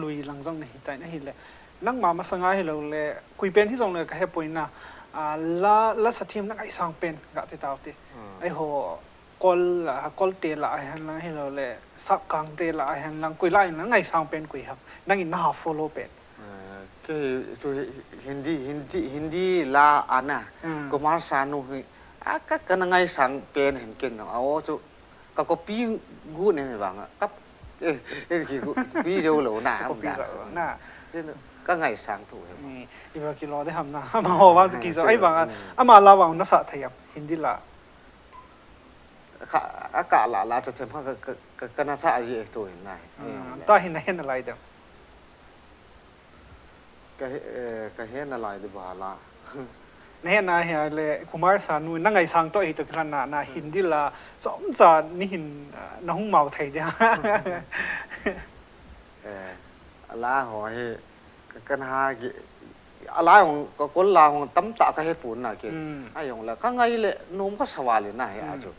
[SPEAKER 1] ลุยหลังจงนั่นแต่นั่นเลยนักมาสังหารเราเลยคุยเป็นที่จงเลยก็ให้ปุ่ยนะลัสทีมนักไอ้สังเป็นกะติดตาวติไอ้หัวกอลเตละไอ้ฮันลังให้เราเลยสักกังเตละไอ้ฮันลังคุยไล่นักไอ้สังเป็นคุยครับนักอินน่าฟอลโล่เป็น
[SPEAKER 2] คือตัวฮินดีลาอันน่ะก็มาสานุฮิก็นักไอ้สังเป็นเห็นเก่งเนาะเอาจู่ก็ปีกูเนี่ยบางอ่ะกับกี่กูปีเจ้าเหล่าหน้า
[SPEAKER 1] หน้า
[SPEAKER 2] ก็ไงสังถูก
[SPEAKER 1] นี่อีบากิโลได้ทำนะมาหัวว่าจะกี่ไอ้บางอ่ะมาลาวางนัสเทียมฮินดีละ
[SPEAKER 2] อากาศละจะเต็มพักก็น่าจะอะไรตัวเห็นไง
[SPEAKER 1] ตาเห็นอะไรเดี๋ยว
[SPEAKER 2] ก็เห็นอะไรดีบ้าละ
[SPEAKER 1] เนี่ยนะเฮียเลยคุมารสานุนั่งไงสังตัวไอ้ตัวขนาดน่ะหินดิละสมจานนี่หินน้องเมาไทยเดีย
[SPEAKER 2] อะไรหอยกันหาอะไรของก็คนลาวของตั้มตะก็ให้ปุ่นน่ะเก่งไอ้ของละก็ไงเลยนุ่มก็สวาเลยนะเฮียจู่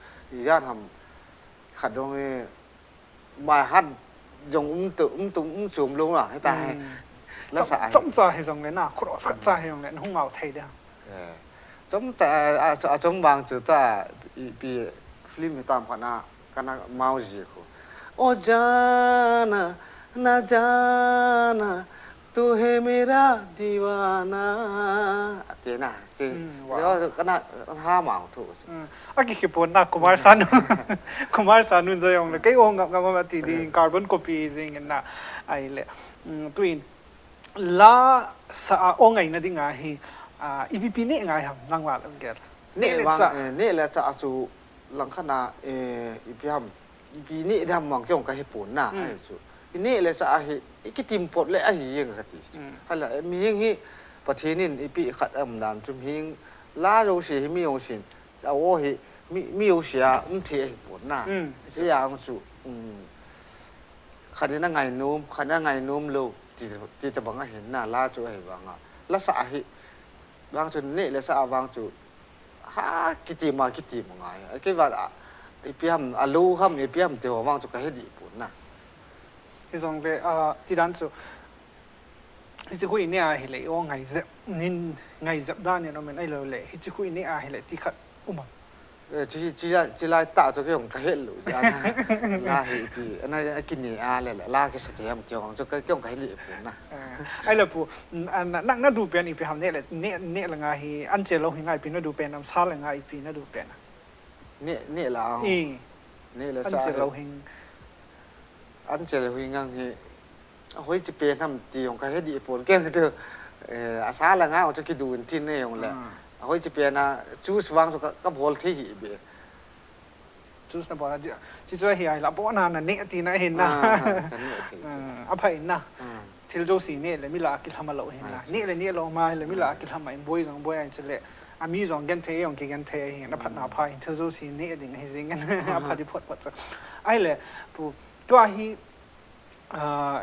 [SPEAKER 2] ย่าทำขัดตรงนี้มาฮัดยงสูมลงหรอให้ตาย
[SPEAKER 1] แล้วสายสมจานให้ตรงเลยนะครอสก็จานให้ตรงเลยน้องเมาไทยเดีย
[SPEAKER 2] จแต่จบางจุดแต่ปีฟิล์มตามพนากันมาจีกูโอจานะนะจานะตูเฮมิราดีวานาเจน่ะเจแล้วกันห้าหมางถูก
[SPEAKER 1] อ่ะกี่ปุ่นนะคุมารสานุจะยองเลยก็ยองกับมาตีดีคาร์บอนคอปีซิงกันนะไอ้เลยตัวอินลาสะองไงนะดิ้งไงอีพีปีนี่ไงครับนั่งว่าแล้วแก
[SPEAKER 2] นี่แหละจะสู่หลังขณะอีพีฮัมอีพีนี่ทำมองเกี่ยวกับญี่ปุ่นน่ะไอ้สุนี่แหละจะอีกทีมปลดเลยไอ้ยังกติฮัลโหลมียังฮีประเทศนี้อีพีขัดอันนั้นจุ่มหิงลาโรเชีมีโอชินเอาโอ้ฮีมีโอเชียที่ญี่ปุ่นน่ะเสียงสุขัดนั่งไงนุ่มขัดนั่งไงนุ่มลูกที่จะบังเห็นน่ะลาจูไอ้บังอ่ะแล้วสาเหตุบางจุดนี่เลยสาวบางจุดฮะกิจมาไงคิดว่าไอ้พี่ฮัมอาลูฮัมไอ้พี่ฮัมเดี๋ยวบางจุดก็ให้ดีปุ่นนะ
[SPEAKER 1] ที่สองเลยที่ด้านสุดที่จะคุยเนี่ยเห็นเลยว่าไงจะนินไงจะด้านเนี่ยเราเป็นไอ้เลยที่จะคุยเนี่ยเห็นเลยที่ขัด
[SPEAKER 2] จีไล่ตาจะก็ยังก็เห็นหรือจะลาเห็นพี่อันนั้นกินเนี่ยเลยแหละลาก็เสถียรเจ้าของจะก็ยังก็เห็นเลยปุ่นนะ
[SPEAKER 1] ไอ้เลยปู่นั่นดูเป็นอีพีทำเนี่ยละไงอันเจเราเห็นไงปีนั่นดูเป็นน้ำซาละไงปีนั่นดูเป็น
[SPEAKER 2] เนี่ยละเนี่ยละ
[SPEAKER 1] อันเจเราเห็น
[SPEAKER 2] งังที่เฮ้ยจะเป็นทำตีของก็เห็นดีปุ่นแก่คือเธออาซาละไงเราจะคิดดูที่นี่ของแหละเฮ้ยจะเป็นนะจูสวางสุก็พอลที่หีบ
[SPEAKER 1] จูสนะบอกนะจีจ้าเฮียละบอกนานน่ะเนี่ยตีน่ะเห็นนะอภัยนะที่เราสีเนี่ยเลยมิลากิลทำมาเราเห็นนะเนี่ยเรามาเลยมิลากิลทำมาบอยอันเจเลยอามีสองกันเทียงกันเทียเห็นนะพัฒนาภัยที่เราสีเนี่ยดิ่งให้สิ่งกันพัฒนาพอดจะไอ้เลยปุ๊บตัวฮี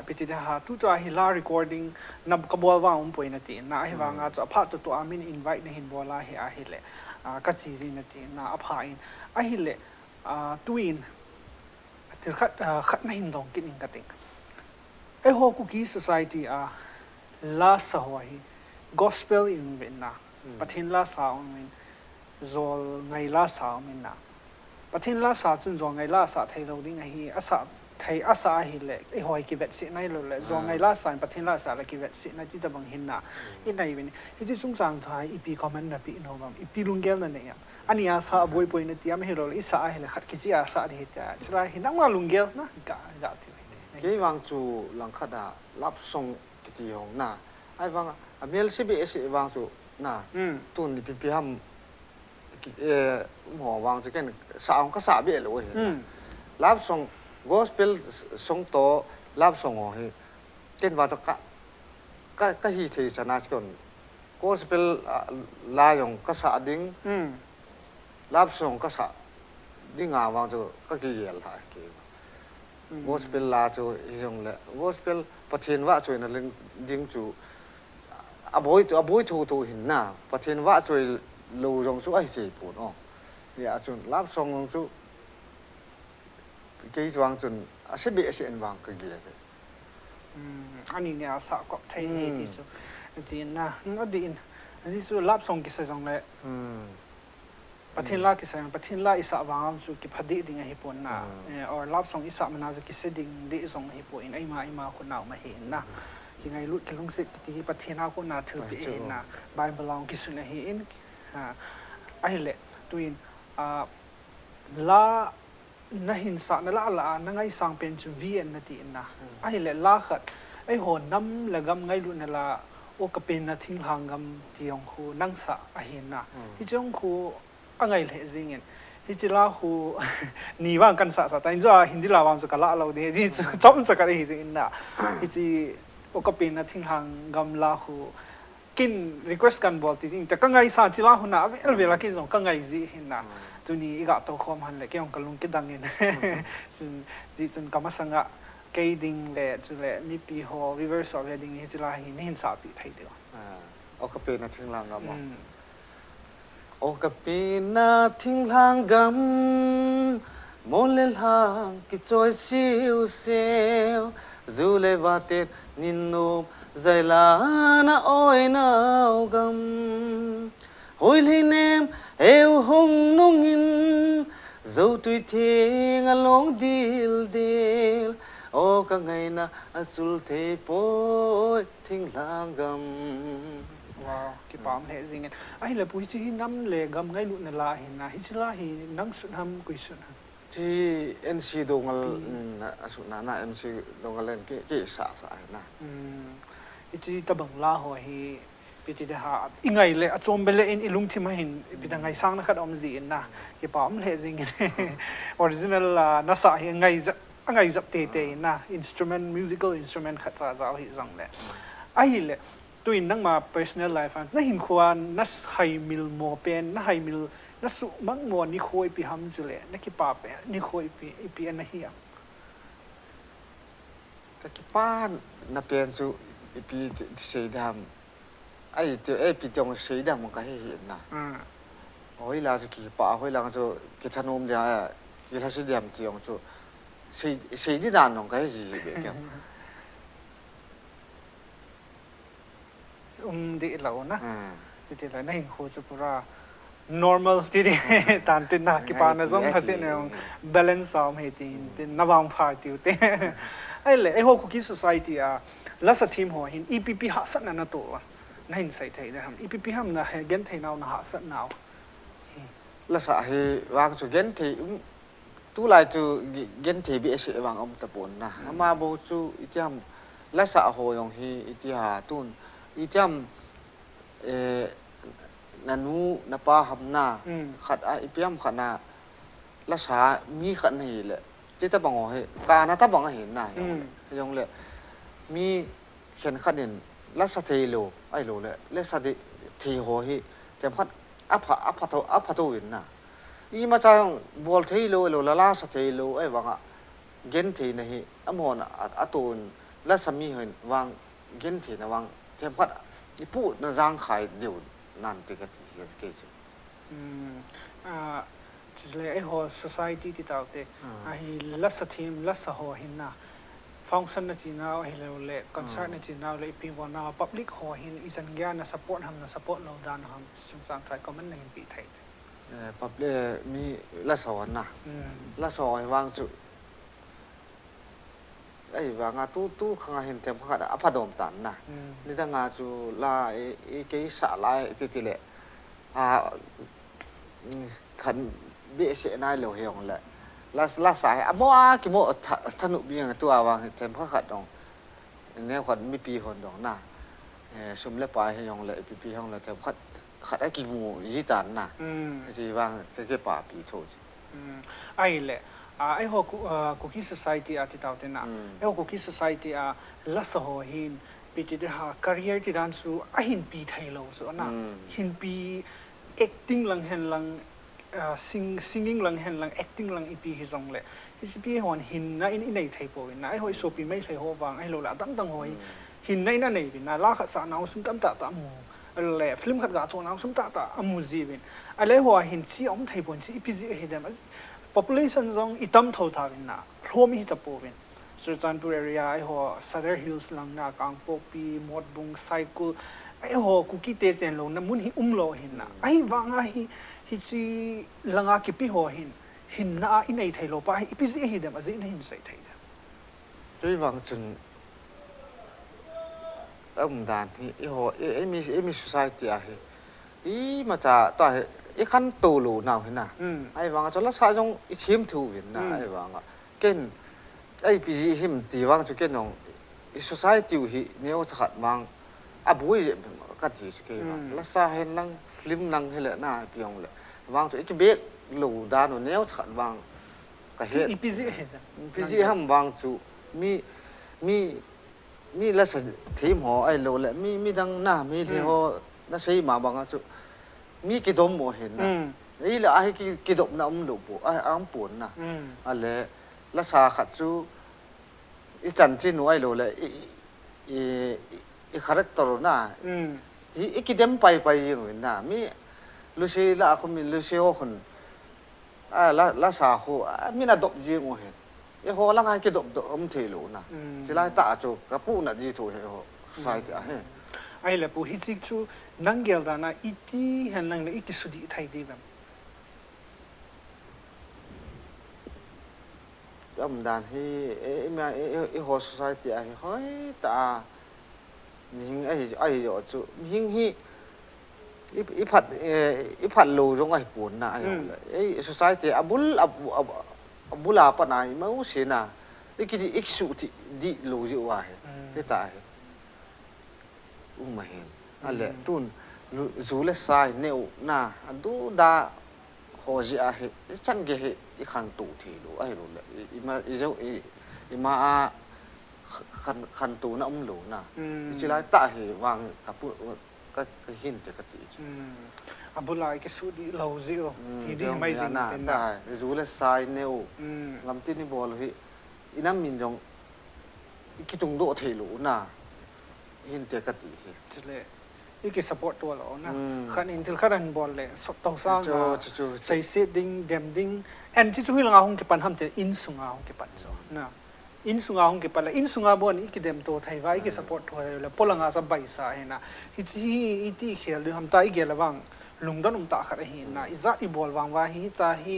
[SPEAKER 1] ไปติดหาตัวฮีลา recording นับกบว่าป่วยนาทีน่าให้วางอาจจะพัฒตัวอามิน invite ในหินบัวลาเฮียไอ้เลยกัจจินาทีน่าอภัยไอ้เลยตัวอินที่ขัดในหินดงกินอินกันติงไอ้หัวคุกกี้ society last สหาย gospel in เป็นนะประเทศลาสาวมันโจไงลาสาวมันนะประเทศลาสาวจนโจไงลาสาวไทยเราดิ้งไอ้อาสา ไทยอาสาหิเล็กไอหอยกิเวตสิในโลเลยจงไงล่าสารประเทศล่าสารกิเวตสิในที่ตะบังหินน่ะอีไหนเป็นที่สงสารไทยอีปีคอมเมนต์นะปีโนมัมอีปีลุงเกลนั่นเองอันนี้อาสาบวยป่วยนี่ที่ไม่เห็นโลอีสาหิเล็กขัดกิจอาสาที่จะจะได้หินนั่งมาลุงเกลนะกะที่
[SPEAKER 2] cái vang chu lang khát à lắp song cái gì hông na ai vang à miel sĩ bị sĩ vang chu na tuần đi pi ham mỏ vang chứ cái sao có sao biết rồi lắp song gospel song to lắp song hồ hi trên vào cho cái gì thì sẽ nói còn gospel la yong có sao đinh lắp song có sao đinh à vang chu cái gì vậy là cái gospel la chu izong le gospel pathin wa choi na ling ding chu aboi thu hin na pathin wa choi lo rong chu ai sei pu no ya chun lap song rong chu ke wang chun a se be se en wang ke ge
[SPEAKER 1] อันนี้เนี่ยสะก็ไทยที่สุดจีนนะนั่นดีนอันนี้สุดรับส่งกิจสังเลยประเทศลากิจสังประเทศลาอิสระบางสุกิพัดดิ่งให้ปนนะรับส่งอิสระมันน่าจะกิจดิ่งดิ่งส่งให้ปนไอ้มาคนหนาวมาเห็นนะยังไงลุดกันลงสิที่ประเทศเราคนน่าถือไปเองนะบายบลองกิจสุนให้เองไอ้เละตัวอินลาน่าหินสะนั่นละนั่งไงสังเป็นจุดวีเอ็นนาทีนะไอ้เละลาขัดไอ้หัวน้ำละกำไงลุนั่นละโอกเป็นนาทิ้งหางกำที่องคูนั่งสะไอ้เห็นนะที่จงคูอะไรเละจริงเงี้ยที่จิลาคูหนีว่างกันสะแต่อินจ้าหินที่ลาวางสุกละเราเนี่ยที่จอมสุกละจริงนะที่จีโอกเป็นนาทิ้งหางกำลาคูกิน request กันบอกจริงแต่ก็ไงสะจิลาคูน่ะเวลากินส่งก็ไงจีเห็นนะตัวนี้อีกตัวความหันเลยแกองกลุงกิดังเงินซึ่งจนกรรมสังกะเกดิ้งเลยจุดเลยมีปีหัว reverse wedding ที่จะลาหินสาปีไทยเดียว
[SPEAKER 2] เอากระเป็นทิ้งลางกำเอากระเป็นทิ้งลางกำมอลเลลางกิจอยซิวเซลจูเลวาเตนินนูใจลานาโอยนาวกำหอยลีเนมเอวหงนงอินdấu tuổi thiên long dil ô cả ngày na asul thế bôi thinh lang gam
[SPEAKER 1] wow cái palm hệ gì nghe ai là bùi chi năm lệ gam ngay luôn là hình na hít la hi nang sụn ham quỳ sụn
[SPEAKER 2] chi nc dongal asul na nc dongal lên cái sa na
[SPEAKER 1] chi ta bằng la ho hiปีที่หาอีไงเลยอจมไปเลยอินลุงที่มาเห็นปีที่ไงสร้างนักขัดอมจีนนะกี่ป้อมเลยจริงๆออริจินัลน่าสะยังไงจับเตะนะอินสตรูเมนต์มิวสิคอลอินสตรูเมนต์ขัดจ้าหิจังเลยไอ้เลยตัวอินนั่งมา personal life นั่งหินควานนั่งไฮมิลโมเป็นนั่งไฮมิลนั่งสุมังมัวนี่คุยปีฮัมจุเลยนั่งกี่ป้าเป็นนี่คุยปีอันนั้นเฮีย
[SPEAKER 2] ก็กี่ป้าน่าเป็นสุปีเสียดำไอ้เจ้าปีตองเสียดำมันก็ให้เห็นนะโอ้ยลาจะกี่ป่าโอ้ยลาจะกี่ธนูมจะกี่ทัศน์เดียมจีองจะเสียดีนานน้องก็ให้สิเบียด
[SPEAKER 1] ดีแล้วนะดีแล้วนั่งโคจรปุระ normal ที่นี่ตามติดนะกี่ปานนะส่งภาษาเนี่ย balance สามเหตุติดนับวางพาติวเต้ไอ้เลยไอ้หัวคุกกี้ society ลักษณะทีมหัวหิน EPP หักสันนั่นตัวนั่นใส่ไทยนะครับ EPP ห้ามนะเห็นไทยนาวนะหักสันนาว
[SPEAKER 2] ลักษณะที่วางจุเห็นไทยตู้ลายจุเห็นไทยบีเอสวางอมตะปนนะมาโบจูอีที่ห้ามลักษณะหัวยองฮีอีที่หาตุนอีที่ห้ามนันูนับป้าหำนาขัดอีพี่ห้ามขัดนาลักษณะมีขัดนี่แหละที่ตะบังหัวให้การนะตะบังเห็นนะยองเลยมีเขียนขัดเห็นลักษณะเทโลไอ้โลเลยลักษณะเทหัวให้แต่พัดอัพโตอินนะอีมาจากบอลเทโลละลักษณะเทโลไอ้วางอ่ะเกนเทนะฮีอมอนอัตุนลักษณะมีเห็นวางเกนเทนะวางแต่พัดอีพูดนะจางขายเดียวนั่นติดกันเกี่ยว
[SPEAKER 1] จุดเลยไอ้หัว society ที่ต่างแต่ไอ้ลักษณะทีมลักษณะหัวหินนะฟังก์ชันในจีนเอาให้เราเล่คอนเสิร์ตในจีนเอาเลยปีวันเอาพับลิกหัวหินอีสัญญาณนะ support ทำนะ support เราด้านทำจุดสังเกตก็มันในปีไทย
[SPEAKER 2] พับลิกมีลักษณะนะลักษณะวางจุ ไอ้ว่างาตู้ข้างเห็นเต็มขัดอภัดมตันนะนี่ตั้งงาจูลาไอ้เกยสาลายที่เละขันเบี้ยเสียนายเหลวเหี่ยงแหละลาสายมัวกิโมธนุบีงตัววางเต็มขัดดองเนี่ยขันมีปีคนดองน่ะสมเล็บปลายให้ยองเลยปีห้องเลยเต็มขัดไอ้กิโมยี่ตันน่ะจีวางเก็บป่าปีโทษ
[SPEAKER 1] ไอ้แหละไอ้หัวคุกกี้ society อาทิตย์เอาเต็นะไอ้หัวคุกกี้ society ลักษณะหินปีที่ได้หา career ที่ด้านสู่ไอ้หินปีไทยเราส่วนน่ะหินปี acting ลังเห็นลังsinging ลังเห็นลัง acting ลังอีปีที่ส่งเลยที่สิปีหัวหินนะอินในไทยพอวินนะไอ้หัวโซปีไม่ไทยหัววางไอ้เราละตั้งหัวหินในนั่นเองวินนะลากษาหนาวสุดตั้มตามูอะไรฟิล์มขัดกาตัวหนาวสุดตามูจีวินอะไรหัวหินที่อมไทยปนที่อีปีที่เห็นได้ population จงอิตัมเท่าทาวินนะรวมหิตาปวินสุดจันทร์ area ไอ้หัว Southern Hills ลังนะกางปกปีมดบุงไซคูไอ้หัวคุกกี้เตเซนลงน้ำมุนหิโลหินนะไอ้วางไอ้ฮิจีลังอากิปีหัวหินนะอินไอไทยโลปะไอ้อีปีที่เห็นได้มาจีนหินใส่ไทยเด้
[SPEAKER 2] ด้วยวางจนด่านที่ไอ้หัวไอ้มี society อะอีมาจากต่อไอ้ขั้นตูรูน่าเห็นนะไอ้วางจนละสายจงไอ้ชิมถูเห็นนะไอ้วางเก่งไอ้ปีหิมตีวางจุเก่งน้องไอ้ society หิเนี่ยจะขัดวางบุยก็ตีจุเก่งละสายนั่งฟิล์มนั่งให้เลยน่าเปียงเลยวางจุไอ้จะเบกรูด้านเนี่ยจะขัดวางก็เห็น
[SPEAKER 1] อีปีที่เห็น
[SPEAKER 2] ปีหิมวางจุมีละสัทีมหอไอ้โลแหละมีดังหน้ามีที่หอน่าใช้มาบางสุมีกิดมโมเห็นนะนี่แหละไอ้กิดมน่ะลูกปู่ไอ้ปวนนะอะไรละสาขัดจูอีจันจีนไอ้โลแหละอีคาแรคเตอร์น่ะอีกิดมไปยังเห็นนะมีลูซีละคนมีลูซีโอคนละสาโคมีน่ะดกยิงโมเห็นไอ้หัวละไงกิดมเทลูนะจะไล่ตาจูกับปู่น่ะจีถูกไอ้หัวใส่ที่
[SPEAKER 1] ไอ้แหละปู่ฮิจิจูนังเกลดานะอีที่เห็นนังเลยอีที่สุดที่ไทยดีแบบ
[SPEAKER 2] จำได้ที่ไอ้หัว society ไอ้เฮ้ยตามีหิงไอ้ยอดจูมีหิงที่อีผัดโลจงไอ้ปวนนะไอ้ society บุลาปนายมาอุเสนาอีกสุดที่โลจิว่าเหตุตามาเห็นอะไรตุนจูเลสายเนวน่ะดูดาหัวจีอาเหจังเกะอีขันตูทีรู้ไอ้รู้เลยอีมาขันตูน่ะรู้นะจีไลตาเหวางกับปุ๊ก็หินเจกติ
[SPEAKER 1] บุลาอีกสุดที่เราจิโอที่ดีไม่จริงเป็น
[SPEAKER 2] ได้จูเลสายเนวลำที่นี่บอกเลยอีน้ำมินจงอีกิตุงโดทีรู้นะหินเจกติ
[SPEAKER 1] ใช่เลยอีก support ตัวเรานะขันอินทิลขันบอลเลยสตองสร้างใส่เสียดิ้งเดมดิ้งแอนที่ช่วยเราหงเก็บปันทำแต่อินสุงาหงเก็บปันจ้ะนะอินสุงาหงเก็บปันละอินสุงาบอลอีกเดมตัวไทยว่าอีก support ตัวเลยพลังงานสบายสายนะอีที่เขียนหรือทำตาอีกระวังลุงดอนตาขัดหินนะอีจ้าอีบอลวางว่าฮีตาฮี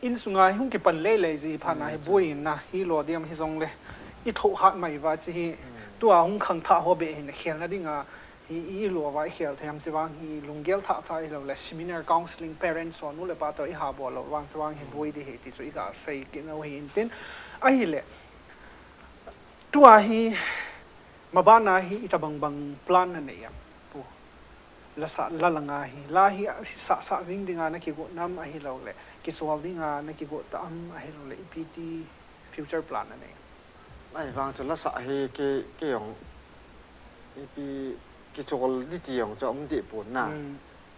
[SPEAKER 1] อินสุงาหงเก็บปันเล่จีผ่านนะฮีบุยนะฮีโลเดียมฮีซงเลยอีทุหัดไม่ว่าจีตัวหงขังท่าหัวเบะเขียนแล้วดิ้งฮีรัวไว้เขียวแถมสิว่างฮีลุงเกลท่าท่าเราเลย seminar counseling parents สอนนู่นเลยป่ะตัวอีหาบอลเราวางสิว่างเห็นด้วยดีเหตุจุดอีกาใส่กินเอาเห็นเต้นไอ้เละตัวฮีมาบ้านนาฮีอิตาบัง plan นั่นเองปุ๊ละสะละลังอาฮีลาฮีสะสิ่งดิ่งานักกิโกน้ำไอ้เราเลยกิจวัตรดิ่งานักกิโกตามไอ้เราเลย EPT future plan นั่นเอง
[SPEAKER 2] ไอ้ฟังจนละสะเฮเกยองปีกิจวัตรที่ที่ยองจะอมดิปุ่นนะ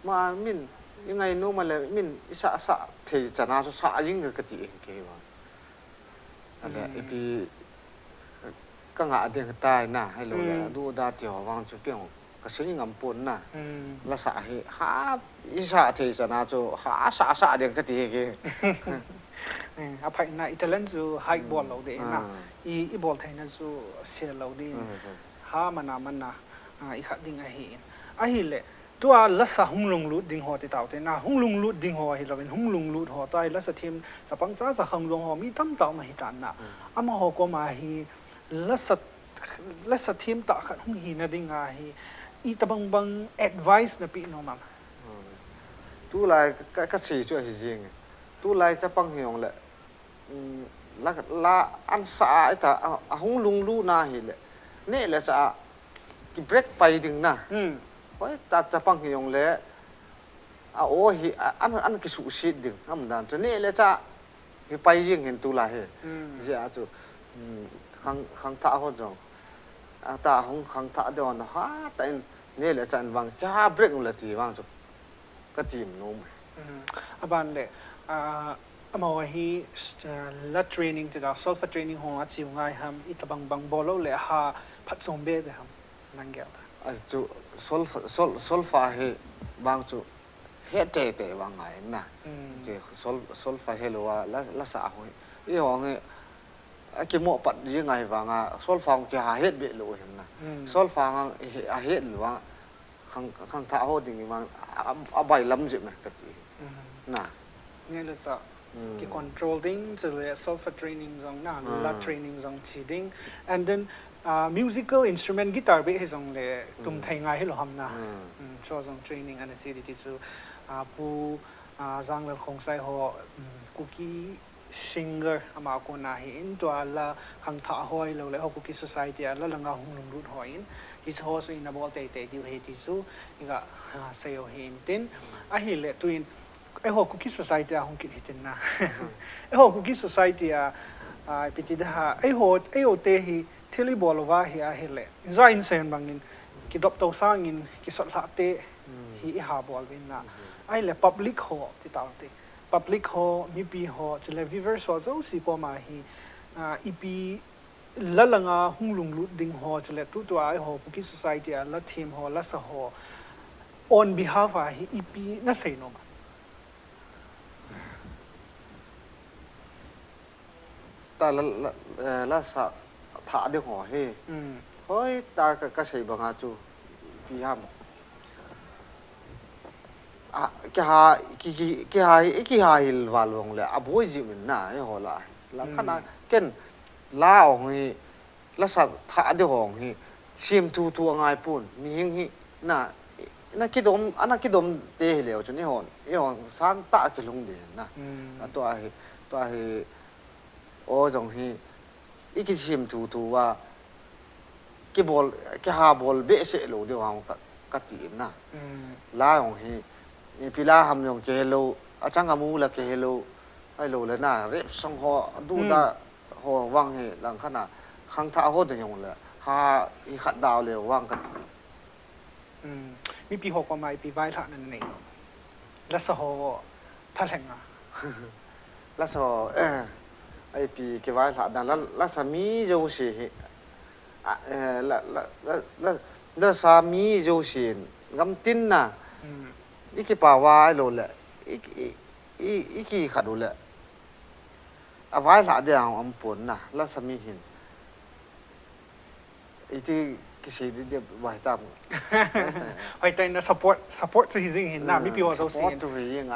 [SPEAKER 2] มามินยังไงนู้มาเลยมินอิสระเทจะน่าสะยิ่งกระติเกว่าอะไรปีก็งาเดียงตายนะให้เราเลยดูดาเดียววางจุดเกี่ยวก็สิ่งงำปุ่นนะละสะเฮหาอิสระเทจะน่าจะหาสะเดียงกระติเก
[SPEAKER 1] อภัยนะอิตาลีจูไฮบอลเราเดนะอีบอลไทยนะจูเสียเราเดหามันนะอีขัดดิ่งไอ้เห็นไอ้เละตัวลักษณะหุ่งลุงลุดดิ่งหัวที่เต่าเตนะหุ่งลุงลุดดิ่งหัวเห็นเราเป็นหุ่งลุงลุดหัวตัวลักษณะทีมจะปังจ้าจะหุ่งลุงหัวมีตั้มเต่ามาหิตันนะอามาหัวก็มาฮี ละสัตทีมตะขัดหุ่งหินดิ่งาฮีอีตะบัง advice นะปีโนมัม
[SPEAKER 2] tu lai cái gì cho gì riêng tu lai cho băng hiền lệ là ăn xã ta hung lung lu na hi lệ nè là xã cái break bay đừng na vậy ta cho băng hiền lệ ô hi ăn cái sụ xịt đừng không đàn cho nè là xã cái bay riêng hiện tu lai hi gì à chú khang thạ hơn rồi ta hung khang thạ đó nó ha tại nè là xã vàng cha break là gì vàng chúก็ทีมนู้ม
[SPEAKER 1] บันเลยมาว่าฮีละเทรนนิ่งที่เรา self training หัวจิ๋วง่ายฮัมอีตบังบอลเลยฮะพัดส่งเบสฮัมนั่งเกี่ยว
[SPEAKER 2] อ่ะจู่ solve เฮบางจู่เฮเตะบางไงนะจู่ solve เฮหรือว่าละสาหอยอีห้องเฮกี่โมปัดยังไงบางอ่ะ solve ฟังจะหาเฮดเบลเลยนะ solve ฟังเฮดหรือว่าข้างท่าโหดอย่างนี้มันเอาใบล้ำจิ๋มนะก็จีน่ะ
[SPEAKER 1] เนี่ยเราจะที่ controlling จะเลย self training ตรงนั้นละ training ตรง cheating and then musical instrument guitar ไปให้ตรงเลยตุ้มไทยง่ายให้เราทำนะช่วยตรง training อันนี้ที่จู่ผู้จังเลยคงใส่หัวคุกกี้ singer มาคนน่ะเห็นตัวละข้างท่าหอยเราเลยเขาคุกกี้ society ละลังกาหงลุงรุ่นหอยที่ชอบส่วนนับว่าเตะดิวเฮติสูนี่ก็เซลเห็นตินไอ้เละตัวนี้ไอ้หัวคุกกี้ society หงกินเห็นนะไอ้หัวคุกกี้ society ปิดท้ายไอ้หัวเตะฮีที่รีบอลว่าเฮียเฮเละอินซ่าอินเซนบางนินกิดดับตัวสร้างอินกิสดละเตะฮีหาบอลวินนะไอ้เละ public หัวที่ตาวเตะ public หัวมีปีหัวจะเลย viewers หัวจะสิปอมาฮีอีปีละลังอาหุ่งลุงลุดดิ่งหัวจะเลยตัวไอ้หัวคุกกี้ society ละทีมหัวละสหัว on behalf ฮีอีปีน่าเสียโนมา
[SPEAKER 2] แต่ละสะท่าเดียวหัวเฮ้เฮ้ยตาก็ใช่บางอาจูพี่ฮัมกี่หาฮิลวาลวงเลยอ่ะบ่อยจิมันน่ะไอ้หัวละแล้วขนาดเก่นลาออกฮีละสะท่าเดียวหัวฮีชิมตัวง่ายปุ่นมีหิงฮีน่ะนักคิดดมเตะเหลวจนไอ้หัวสร้างตากิลงเดียนนะตัวไอ้โอ้จงฮีอีกชิมตัวว่ากี่หาบอลเบะเสะโลเดียวเอากัดตีมนะลาของฮีนี่พิลาทำยงเกโลอาจังกามูละเกโลไอ้โลเลยนะเรียบสังหอดูตาหัววังฮีหลังขนาดข้างท่าหัวเดียวเลยหาอีขัดดาวเลยวังกัน
[SPEAKER 1] มีปีหกประมาณปีใบท่านั่นเองและสหท่าแห่ง
[SPEAKER 2] และสหไอปีเก็บไว้หลายดันแล้วสามีโยชิแล้วสามีโยชิกำตินน่ะอีกป่าวว่าไอโลแหละอีกขัดดูแหละเอาไว้หลายเดียวอันปนน่ะแล้วสามีเห็นอีที่กิสิเดียบไว้ตาม
[SPEAKER 1] ไว้แต่ใน support ตัวที่จริงเห็นน่ะมีปีว่าเราเสีย
[SPEAKER 2] support ตัวที่ยังไง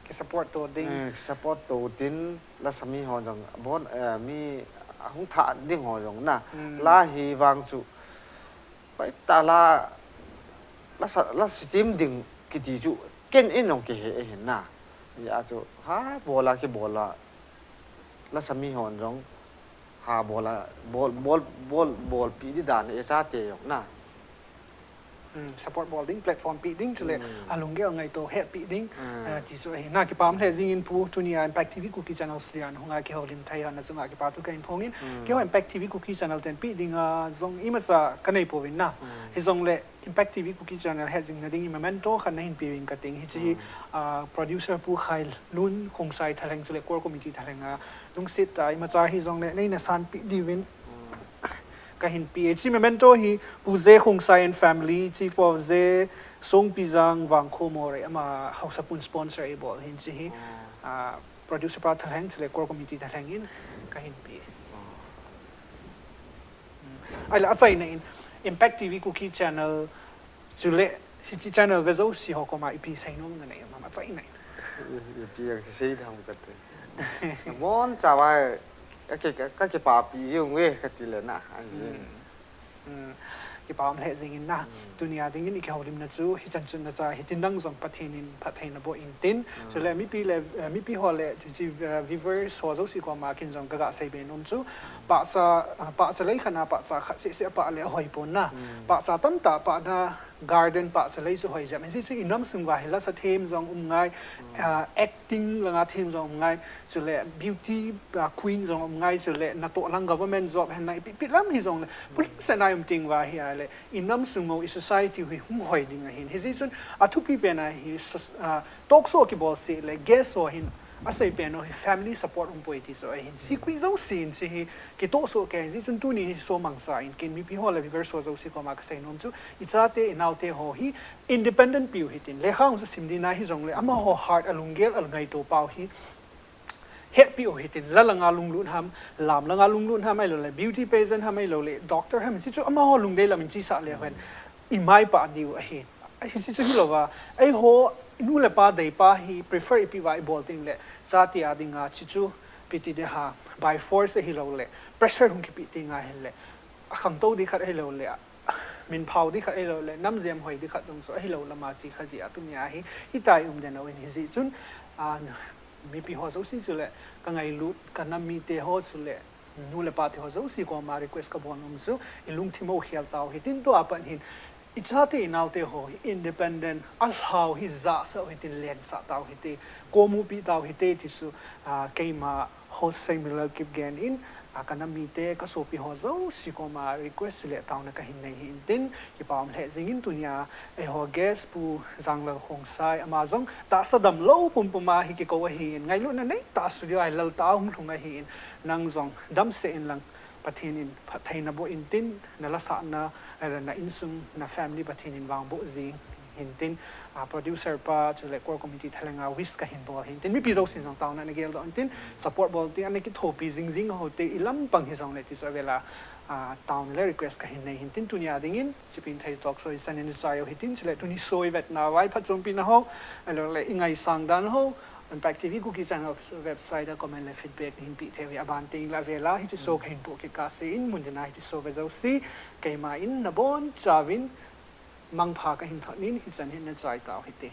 [SPEAKER 1] ก็ support ตัวดิ้ง
[SPEAKER 2] support ตัวดิ้งแล้วสามีหอจังบอนมีหุ่งท่าดิ้งหอจังน่ะลาฮีวางสุไปตาละสติมดิ้งกิติจุเก่นอินองกิเห็นน่ะนี่อาจุฮะบอลละแล้วสามีหอจังหาบอลปีดิดานเอซาเตยองน่ะ
[SPEAKER 1] support balding platformปีดิ้งจะเลยลุงเกี่ยวไงตัว head ปีดิ้งที่สุดเห็นน่ากิปามเทซิงอินพูทุนี impact tv cookie channel สเลียนหงายเกี่ยวลิมไทยนะจึงอากิปาตุกันพงอินเกี่ยว impact tv cookie channel เต็นปีดิ้งซงอิมัสกันในพูวินนะฮิซงเล่ impact tv cookie channel เฮซิงนั่นดิ้งมันมันโตขันในหินปีวินกันดิ้งฮิจีproducer ผู้ขายลุ้นคงใส่ทะเลงจะเลย core committee ทะเลงลุงสิทธิ์อิมัสฮิซงเล่ในนัสันปีดีวินก็เห็นปีที่มันเป็นตัวที่ผู้เจ้าคงใส่ and family ที่ฟอร์เจ้ส่งพิจังวางโคมอะไรมาเขาสปุนสปอนเซอร์เอบอลเห็นที่producer ปาทะเลงจะเลย core committee ทะเลงอินก็เห็นปีไอ้ละใจใน impact tv cookie channel จุเล่ที่ channel ก็จะสิหกมาอีพีใส่น้องกันไหนมาใจไหน
[SPEAKER 2] อีพีอย่างที่ทำกันเลยมอนจะว่า ก็จะป่าปีอยู่เว้ยกติเลยนะอันนี้
[SPEAKER 1] ki pam le zingin na dunia dingin ikhaw lim na chu hi chan chun na cha hitin dang zong pathenin pathen bo in tin so le mi pi ho le ji viver so zo si ko ma kin zong ga sai ben um chu pa cha le khana pa cha kha se pa le hoi pon na pa cha tam ta pa na garden pa cha le su hoi jam si chi inam sung wa hela sa them zong ngai acting langa them zong ngai so le beauty queen zong ngai so le na to lang government job han nai pi lam hi zong le police na yum ting wa hi le inam sumo i society hui hum hoi ding hin he chun athu pi pe na hi talk so ki bol se le guess so hin asai pe no family support poi ti so hin si kui zo sin si hi ki to so ke ji chun tu ni so mang sa in ken mi pi ho le reverse so zo si ko ma ka sai nom chu I cha te inau te ho hi independent piu hitin le hang so sim di na hi zong le ama ho heart alungel al ngai to pau hi het pi o hitin la langa lung lun ham lam langa lung lun ham ai lo le beauty pageant ham ai lo le doctor ham chi chu ama ho lung de la min chi sa le hen I mai pa diu a hin ai chi chu hi lo wa ai ho nu le pa dei pa hi prefer I pi wa I bol ting le sa ti a dinga chi chu pi ti de ha by force hi lo le pressure hung ki pi ti nga hen le a khang to di khat ai lo le min phau di khat ai lo le nam jem hoi di khat jong so ai lo la ma chi kha ji a tu nya hi tai de no in hi ji chun mi pi ho zo si chu le ka ngai lut ka nam mi te ho chu le nu le pa te ho zo si ko ma request ka bon um su I lung thi mo khial tau hi tin to apan hin I cha te inau te ho independent al how hi za sa hi tin len sa tau hi te ko mu pi tau hi te ti su ke ma ho similar kip gen in ka nam mi te ka so pi ho zo si ko ma request le tau na ka hin nei hin tin ki pam le zingin tu nya e ho guest pu zang la hong sai ama zong ta sa dam lo pum puma hi ki ko hi ngai lu na nei ta studio ai lal ta hum thunga hi in nang zong dam se in lang pathin in pathaina bo in tin na la sa na na insum na family pathin in wang bo zi hin tin producer pa chu le core committee thalenga wis ka hin bo hin tin mi pi zo sin jong taw na gel do tin support bol tin an ki thopi jing ho te ilam pang hi jong le ti so vela town le request ka hin nei hin tin tunia dingin chipin thai talk so isan in chayo hitin chule tuni soi vet na wai pha chom pin ho alo le ingai sang dan ho Impact TV Cookie Channel website a comment le feedback hin pi the aban ting la vela hi chi so khain po ki ka se in mun dina hi chi so ve zo si ke ma in na bon chawin mang pha ka hin thonin hi chan hin na chai taw hi te